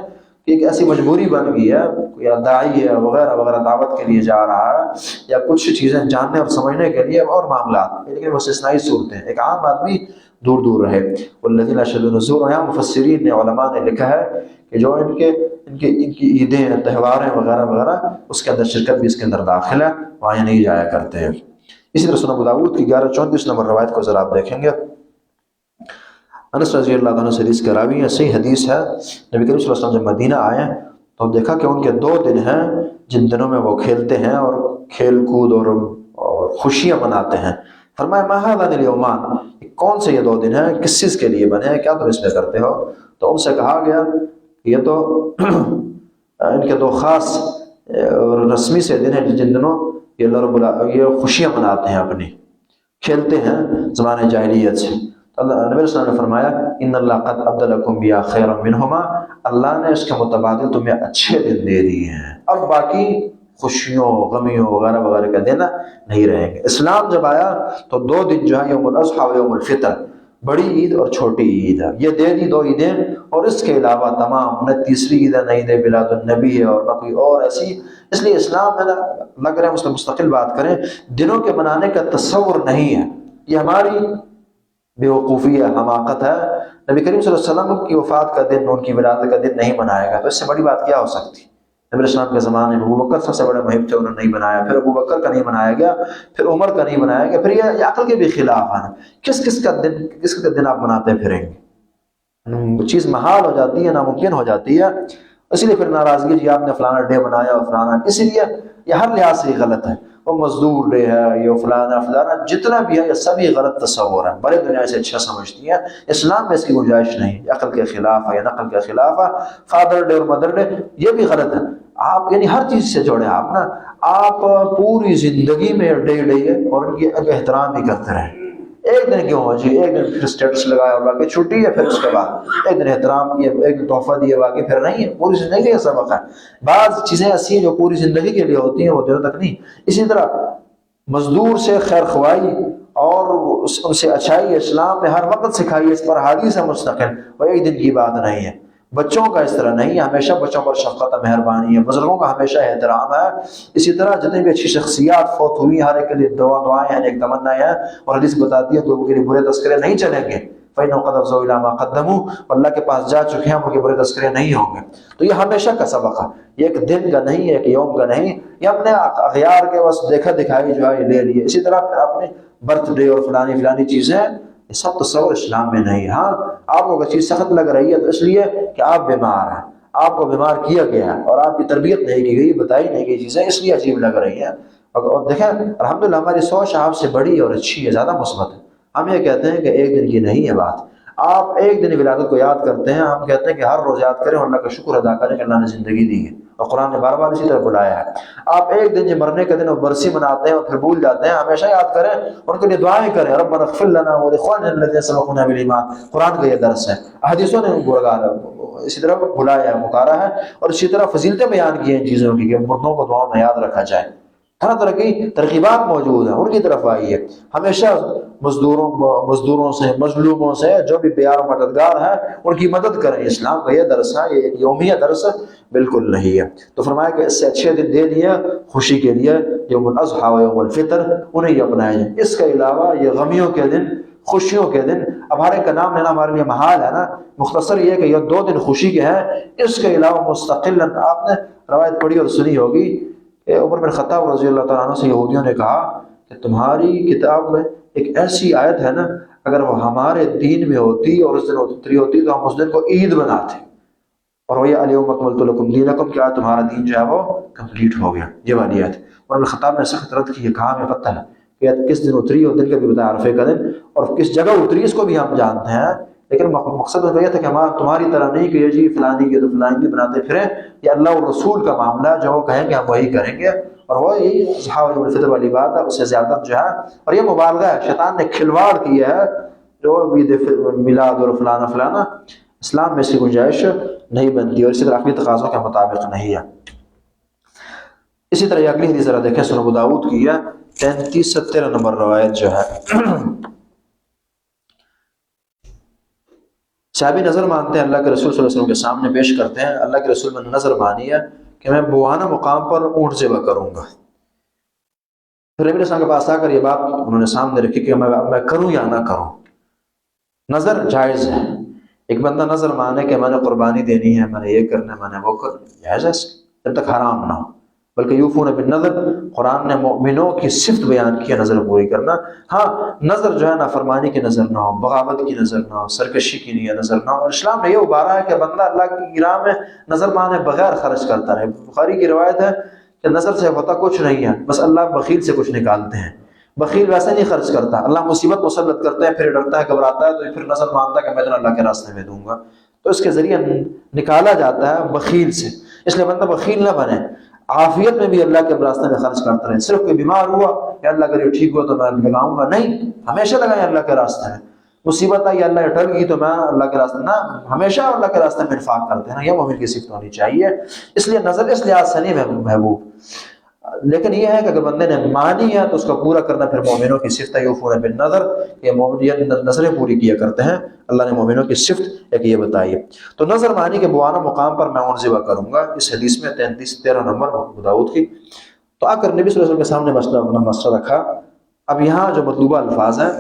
ایک ایسی مجبوری بن گئی ہے، یا داعی ہے وغیرہ وغیرہ دعوت کے لیے جا رہا ہے، یا کچھ چیزیں جاننے اور سمجھنے کے لیے اور معاملات، لیکن وہ استثنائی صورتیں، ایک عام آدمی دور دور رہے۔ والذین لا یشهدون الزور، اور یہاں مفسرین نے، علماء نے لکھا ہے کہ جو ان کی عیدیں، تہواریں وغیرہ وغیرہ، اس کے اندر شرکت بھی اس کے اندر داخل ہے، وہاں نہیں جایا کرتے ہیں۔ اسی طرح سنن ابو داؤد کی 1134 نمبر روایت کو ذرا آپ دیکھیں گے، انس رضی اللہ عنہ سے حدیث کے راوی ہیں، صحیح حدیث ہے، نبی کریم صلی اللہ علیہ وسلم جب مدینہ آئے تو دیکھا کہ ان کے 2 دن ہیں جن دنوں میں وہ کھیلتے ہیں اور کھیل کود اور خوشیاں مناتے ہیں۔ فرمایا ما هذان الیومان، کون سے یہ 2 دن ہیں، کس چیز کے لیے بنے ہیں، کیا تم اس میں کرتے ہو؟ تو ان سے کہا گیا کہ یہ تو ان کے 2 خاص رسمی سے دن ہیں جن دنوں یہ خوشیاں مناتے ہیں، اپنی کھیلتے ہیں زمانے جاہلیت سے۔ اللہ نبی صلی اللہ علیہ وسلم نے فرمایا ان اللہ قد ابدلکم بیا خیرا منہما، اللہ نے اس کے متبادل تمہیں اچھے دن دے دیے ہیں، اب باقی خوشیوں غمیوں وغیرہ وغیرہ کا دن نہیں رہیں گے۔ اسلام جب آیا تو 2 دن جو ہے یوم الاضحیٰ و یوم الفطر، بڑی عید اور چھوٹی عید ہے، یہ دے دی 2 عیدیں، اور اس کے علاوہ تمام نہ تیسری عید ہے، نہ عید میلاد النبی ہے، اور نہ کوئی اور ایسی۔ اس لیے اسلام میں لگ رہا ہے اس میں مستقل بات کریں، دنوں کے منانے کا تصور نہیں ہے، یہ ہماری بے وقوفی ہے، حماقت ہے۔ نبی کریم صلی اللہ علیہ وسلم کی وفات کا دن، ان کی ولادت کا دن نہیں منایا گا، تو اس سے بڑی بات کیا ہو سکتی؟ نبی علیہ السلام کے زمانے میں ابو بکر سب سے بڑے محب تھے، انہوں نے نہیں بنایا، پھر ابو بکر کا نہیں بنایا گیا، پھر عمر کا نہیں بنایا گیا، پھر یہ عقل کے بھی خلاف ہے۔ کس کا دن آپ مناتے پھریں گے؟ چیز محال ہو جاتی ہے، ناممکن ہو جاتی ہے، اسی لیے پھر ناراضگی، جی آپ نے فلانا ڈے بنایا اور فلانا، اسی لیے یہ ہر لحاظ سے غلط ہے۔ وہ مزدور ڈے ہے، یہ فلانا فلانا جتنا بھی ہے، یہ سبھی غلط تصور ہے، بڑے دنیا سے اچھا سمجھتی ہے، اسلام میں اس کی گنجائش نہیں، یہ عقل کے خلاف ہے، یہ نقل کے خلاف ہے۔ فادر ڈے اور مدر ڈے یہ بھی غلط ہے، آپ یعنی ہر چیز سے جوڑیں آپ نا، آپ پوری زندگی میں ڈے ہے اور ان کی احترام بھی کرتے رہیں۔ ایک دن کیوں ہو جی، ایک دن پھر اسٹیٹس لگایا اور باقی چھٹی ہے، پھر اس کے بعد ایک دن احترام کیا، ایک دن تحفہ دیا، باقی پھر نہیں ہے، پوری زندگی کا سبق ہے۔ بعض چیزیں ایسی ہیں جو پوری زندگی کے لیے ہوتی ہیں، وہ دنوں تک نہیں۔ اسی طرح مزدور سے خیر خواہی اور ان سے اچھائی اسلام نے ہر وقت سکھائی ہے، اس پر حدیث ہے مستقل، وہ ایک دن کی بات نہیں ہے۔ بچوں کا اس طرح نہیں ہے، ہمیشہ بچوں پر شفقت مہربانی ہے، بزرگوں کا ہمیشہ احترام ہے۔ اسی طرح جتنی بھی اچھی شخصیات فوت ہوئی ہر ایک کے لیے دعائیں ہیں، ایک تمنائیں ہیں، اور حدیث بتاتی ہے لوگوں کے لیے برے تذکرے نہیں چلیں گے، فَإِنَّهُمْ قَدْ أَفْضَوْا إِلَىٰ مَا قَدَّمُوا، اور اللہ کے پاس جا چکے ہیں، ان کے برے تذکرے نہیں ہوں گے۔ تو یہ ہمیشہ کا سبق ہے، یہ ایک دن کا نہیں ہے، ایک یوم کا نہیں، یہ ہم نے اغیار کے بس دیکھا دکھائی جو ہے یہ لے لیے۔ اسی طرح پھر اپنے برتھ ڈے اور فلانی چیزیں، یہ سب تصور اسلام میں نہیں ہے۔ ہاں آپ کو اگر چیز سخت لگ رہی ہے تو اس لیے کہ آپ بیمار ہیں، آپ کو بیمار کیا گیا ہے اور آپ کی تربیت نہیں کی گئی، بتائی نہیں گئی چیزیں، اس لیے عجیب لگ رہی ہیں۔ اور دیکھیں الحمدللہ ہماری سوچ آپ سے بڑی اور اچھی ہے، زیادہ مثبت ہے۔ ہم یہ کہتے ہیں کہ ایک دن کی نہیں ہے بات، آپ ایک دن ولادت کو یاد کرتے ہیں، ہم کہتے ہیں کہ ہر روز یاد کریں اور اللہ کا شکر ادا کریں کہ اللہ نے زندگی دی ہے، اور قرآن نے بار بار اسی طرح بلایا ہے۔ آپ ایک دن جو مرنے کا دن اور برسی مناتے ہیں اور پھر بھول جاتے ہیں، ہمیشہ یاد کریں، ان کے لیے دعائیں کریں، ربنا اغفر لنا ولإخواننا الذين سبقونا بالایمان، قرآن کا یہ درس ہے، احادیثوں نے اسی طرح بلایا ہے، پکارا ہے، اور اسی طرح فضیلتیں بیان کی ہیں ان چیزوں کی کہ مردوں کو دعاؤں میں یاد رکھا جائے۔ طرح طرح کی ترغیبات موجود ہیں، ان کی طرف آئیے۔ ہمیشہ مزدوروں سے، مظلوموں سے، جو بھی بیار و مددگار ہیں ان کی مدد کریں، اسلام کا یہ درس ہے، یہ ایک یومیہ درس بالکل نہیں ہے۔ تو فرمایا کہ اس سے اچھے دن دے دیے خوشی کے لیے، یوم الاضحیٰ و یوم الفطر، انہیں اپنائیں جائیں۔ اس کے علاوہ یہ غمیوں کے دن، خوشیوں کے دن، اب ہر ایک کا نام لینا ہمارے لیے محال ہے نا، مختصر یہ کہ یہ 2 دن خوشی کے ہیں، اس کے علاوہ مستقلاً آپ نے روایت پڑھی اور سنی ہوگی، عمر بن خطاب رضی اللہ تعالیٰ عنہ سے یہودیوں نے کہا کہ تمہاری کتاب میں ایک ایسی آیت ہے نا، اگر وہ ہمارے دین میں ہوتی اور اس دن اتری ہوتی تو ہم اس دن کو عید بناتے، اور وہ الیوم اکملت لکم دینکم، کیا تمہارا دین جو ہے وہ کمپلیٹ ہو گیا، یہ والی آیت۔ عمر بن خطاب نے سخت رد کی، یہ کہا ہمیں پتہ ہے کہ کس دن اتری، اور دن کا بھی بتایا عرفے کا دن، اور کس جگہ اتری اس کو بھی ہم جانتے ہیں، لیکن مقصد ان کا یہ تھا کہ ہمارا تمہاری طرح نہیں کہ یہ جی فلانی کی تو فلانی کی بناتے پھریں، یہ اللہ اور رسول کا معاملہ، جو وہ کہیں گے ہم وہی کریں گے، اور وہ یہی اضحیٰ و الفطر والی بات ہے، اس سے زیادہ جو ہے، اور یہ مبالغہ ہے، شیطان نے کھلواڑ کیا ہے، جو عید میلاد اور فلانا فلانا، اسلام میں اس کی گنجائش نہیں بنتی، اور اسی طرح عقلی تقاضوں کے مطابق نہیں ہے۔ اسی طرح یہ اگلی حدیث ذرا دیکھیں، سنن ابو داؤد کی ہے 33-13 نمبر روایت جو ہے، صحابی نظر مانتے ہیں، اللہ کے رسول صلی اللہ علیہ وسلم کے سامنے پیش کرتے ہیں، اللہ کے رسول نے نظر مانی ہے کہ میں بوانہ مقام پر اونٹ ذبح کروں گا۔ پھر نبی علیہ السلام کے پاس آ کر یہ بات انہوں نے سامنے رکھی کہ میں کروں یا نہ کروں۔ نظر جائز ہے، ایک بندہ نظر مانے کہ میں نے قربانی دینی ہے، میں نے یہ کرنا ہے، میں نے وہ کرنا، جائز ہے جب تک حرام نہ ہو، بلکہ یوفون بالنذر، قرآن نے مومنوں کی صفت بیان کی ہے نظر پوری کرنا۔ ہاں نظر جو ہے نافرمانی کی نظر نہ ہو، بغاوت کی نظر نہ ہو، سرکشی کی نظر نہ ہو، اور اسلام نے یہ ابھارا ہے کہ بندہ اللہ کی راہ میں نظر مانے بغیر خرچ کرتا رہے۔ بخاری کی روایت ہے کہ نظر سے ہوتا کچھ نہیں ہے، بس اللہ بخیل سے کچھ نکالتے ہیں، بخیل ویسے نہیں خرچ کرتا، اللہ مصیبت مسلط کرتے ہیں، پھر ڈرتا ہے، گھبراتا ہے، تو پھر نظر مانتا ہے کہ میں اتنا اللہ کے راستے میں دوں گا، تو اس کے ذریعے نکالا جاتا ہے بخیل سے۔ اس لیے بندہ بخیل نہ بنے، عافیت میں بھی اللہ کے راستے میں خرچ کرتا رہے، صرف کوئی بیمار ہوا یا اللہ کرے ٹھیک ہوا تو میں لگاؤں گا، نہیں، ہمیشہ لگائیں اللہ کے راستے میں۔ مصیبت آئی اللہ ٹل گئی تو میں اللہ کے راستے نہ، ہمیشہ اللہ کے راستے میں انفاق کرتے ہیں، یہ مومن کی صفت ہونی چاہیے۔ اس لیے نظر اس لحاظ سے نہیں محبوب، لیکن یہ ہے کہ اگر بندے نے مانی ہے تو اس کا پورا کرنا پھر مومنوں کی صفت ہے، یوفون بالنذر، یہ مومن نظریں پوری کیا کرتے ہیں، اللہ نے مومنوں کی صفت ایک یہ بتائی ہے۔ تو نظر مانی کے بوانہ مقام پر میں اونٹ ذبح کروں گا، اس حدیث میں 33-13 نمبر ابو داؤد کی۔ تو آ کر نبی صلی اللہ علیہ وسلم کے سامنے مسئلہ رکھا۔ اب یہاں جو مطلوبہ الفاظ ہیں،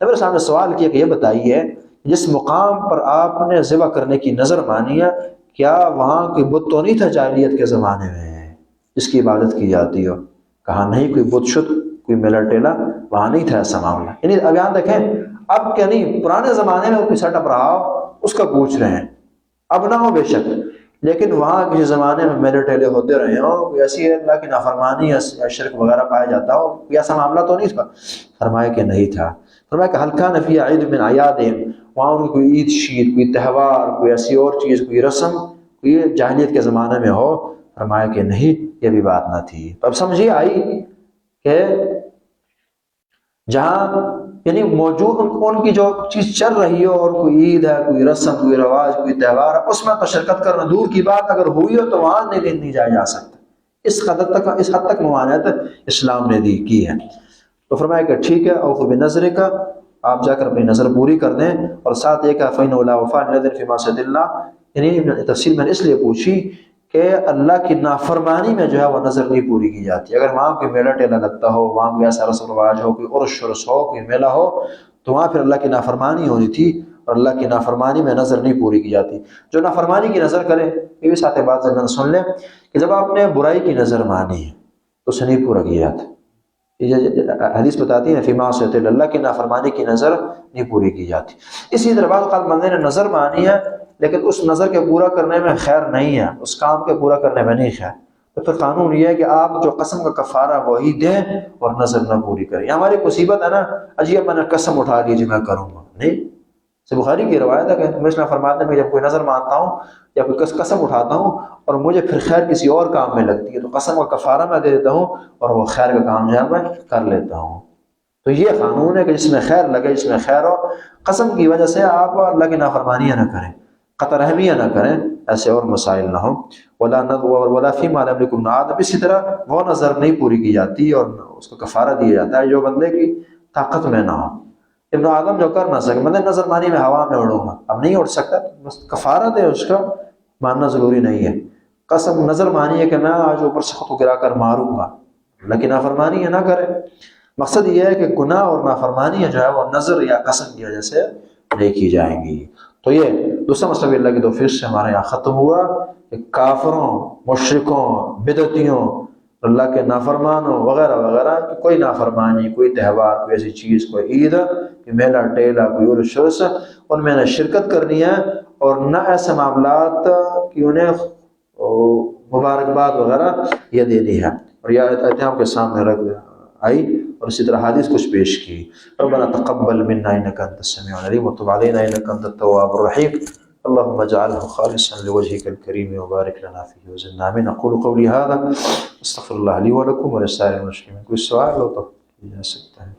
نبی صاحب نے سوال کیا کہ یہ بتائیے جس مقام پر آپ نے ذبح کرنے کی نظر مانی ہے، کیا وہاں کوئی بت تو نہیں تھا جاہلیت کے زمانے میں جس کی عبادت کی جاتی ہو؟ کہا نہیں، کوئی بت شد، کوئی میلا ٹیلا وہاں نہیں تھا ایسا معاملہ۔ یعنی اب یہاں دیکھیں، اب کیا نہیں، پرانے زمانے میں کوئی سیٹ اپ رہا ہو اس کا پوچھ رہے ہیں، اب نہ ہو بے شک، لیکن وہاں کسی زمانے میں میلے ٹیلے ہوتے رہے ہوں، کوئی ایسی اللہ کی نافرمانی یا شرک وغیرہ پایا جاتا ہو، کوئی ایسا معاملہ تو نہیں تھا؟ فرمایا کہ نہیں تھا۔ فرمایا کہ هل كان في عيد من اعيادهم، وہاں ان کی کوئی عید شید، کوئی تہوار، کوئی ایسی اور چیز، کوئی رسم کوئی جاہلیت کے زمانے میں ہو؟ فرمایا کہ نہیں، یہ بھی بات نہ تھی۔ اب سمجھیے آئی کہ جہاں یعنی موجود ان کی جو چیز چل رہی ہو، اور کوئی عید ہے، کوئی رسم، کوئی رواج، کوئی تہوار ہے، اس میں تو شرکت کرنا دور کی بات، اگر ہوئی ہو تو وہاں نہیں جایا جا سکتا۔ اس حد تک ممانعت اسلام نے کی ہے۔ تو فرمایا کہ ٹھیک ہے، اوفوا بنذرک، آپ جا کر اپنی نظر پوری کر دیں، اور ساتھ ایک فإنه لا وفاء لنذر في معصية الله، یعنی تفصیل میں نے اس لیے پوچھی کہ اللہ کی نافرمانی میں جو ہے وہ نظر نہیں پوری کی جاتی. اگر وہاں کوئی میلہ ٹیلا لگتا ہو، وہاں کوئی ایسا رسم و رواج ہو، کوئی عرس شرس ہو، کوئی میلہ ہو، تو وہاں پھر اللہ کی نافرمانی ہونی تھی، اور اللہ کی نافرمانی میں نظر نہیں پوری کی جاتی. جو نافرمانی کی نظر کرے، یہ بھی ساتھ بات ذہن سن لیں کہ جب آپ نے برائی کی نظر مانی ہے تو اسے نہیں پورا کیا جاتا. حدیث بتاتی ہے فی معصیۃ اللہ کی نافرمانی کی نظر نہیں پوری کی جاتی. اسی طرح بعض اوقات بندے نے نظر مانی ہے لیکن اس نظر کے پورا کرنے میں خیر نہیں ہے، اس کام کے پورا کرنے میں نہیں خیر، تو پھر قانون یہ ہے کہ آپ جو قسم کا کفارہ وہی دیں اور نظر نہ پوری کریں. یہ ہماری مصیبت ہے نا، عجیب میں نے قسم اٹھا لی جی میں کروں گا، نہیں. بخاری کی روایت ہے کہ تم اسلام فرماتے ہیں کہ جب کوئی نظر مانتا ہوں یا کوئی قسم اٹھاتا ہوں اور مجھے پھر خیر کسی اور کام میں لگتی ہے تو قسم کا کفارہ میں دے دیتا ہوں اور وہ خیر کا کام جو ہے میں کر لیتا ہوں. تو یہ قانون ہے کہ جس میں خیر لگے، جس میں خیر ہو، قسم کی وجہ سے آپ اللہ کی نافرمانیاں نہ کریں، قطع رحمیاں نہ کریں، ایسے اور مسائل نہ ہوں. ولا فیما لم یکن عادم، اسی طرح وہ نظر نہیں پوری کی جاتی اور اس کو کفارہ دیا جاتا ہے جو بندے کی طاقت میں نہ ہو. ابن آدم جو کر نہ سکے، مطلب نظر مانی میں ہوا میں اڑوں گا، اب نہیں اڑ سکتا، بس کفارہ دے، اس کا ماننا ضروری نہیں ہے. قسم نظر مانی ہے کہ میں آج اوپر سے خود کو گرا کر ماروں گا، لیکن نافرمانی ہے نہ کرے. مقصد یہ ہے کہ گناہ اور نافرمانی جو ہے وہ نظر یا قسم کی وجہ سے نہیں کی جائیں گی. تو یہ دوسرا مسئلہ اللہ کی توفیق سے ہمارے یہاں ختم ہوا کہ کافروں، مشرکوں، بدعتیوں، اللہ کے نافرمانوں وغیرہ وغیرہ کوئی نافرمانی، کوئی تہوار، کوئی ایسی چیز، کوئی عید، کوئی میلہ ٹیلا، کوئی عرس شرس، ان میں نہ شرکت کرنی ہے اور نہ ایسے معاملات کی انہیں مبارکباد وغیرہ یہ دینی ہے. اور یہ آیتیں آپ کے سامنے رکھ آئی اور اسی طرح حدیث کچھ پیش کی. ربنا تقبل منا انك انت السميع العليم وتب علينا انك انت التواب الرحيم اللهم اجعله خالصا لوجهك الكريم وبارك لنا فيه وزدنا امين. اقول قولي هذا استغفر الله لي ولكم ولسائر المسلمين. کوئی سوال ہو تو جا سکتا ہے.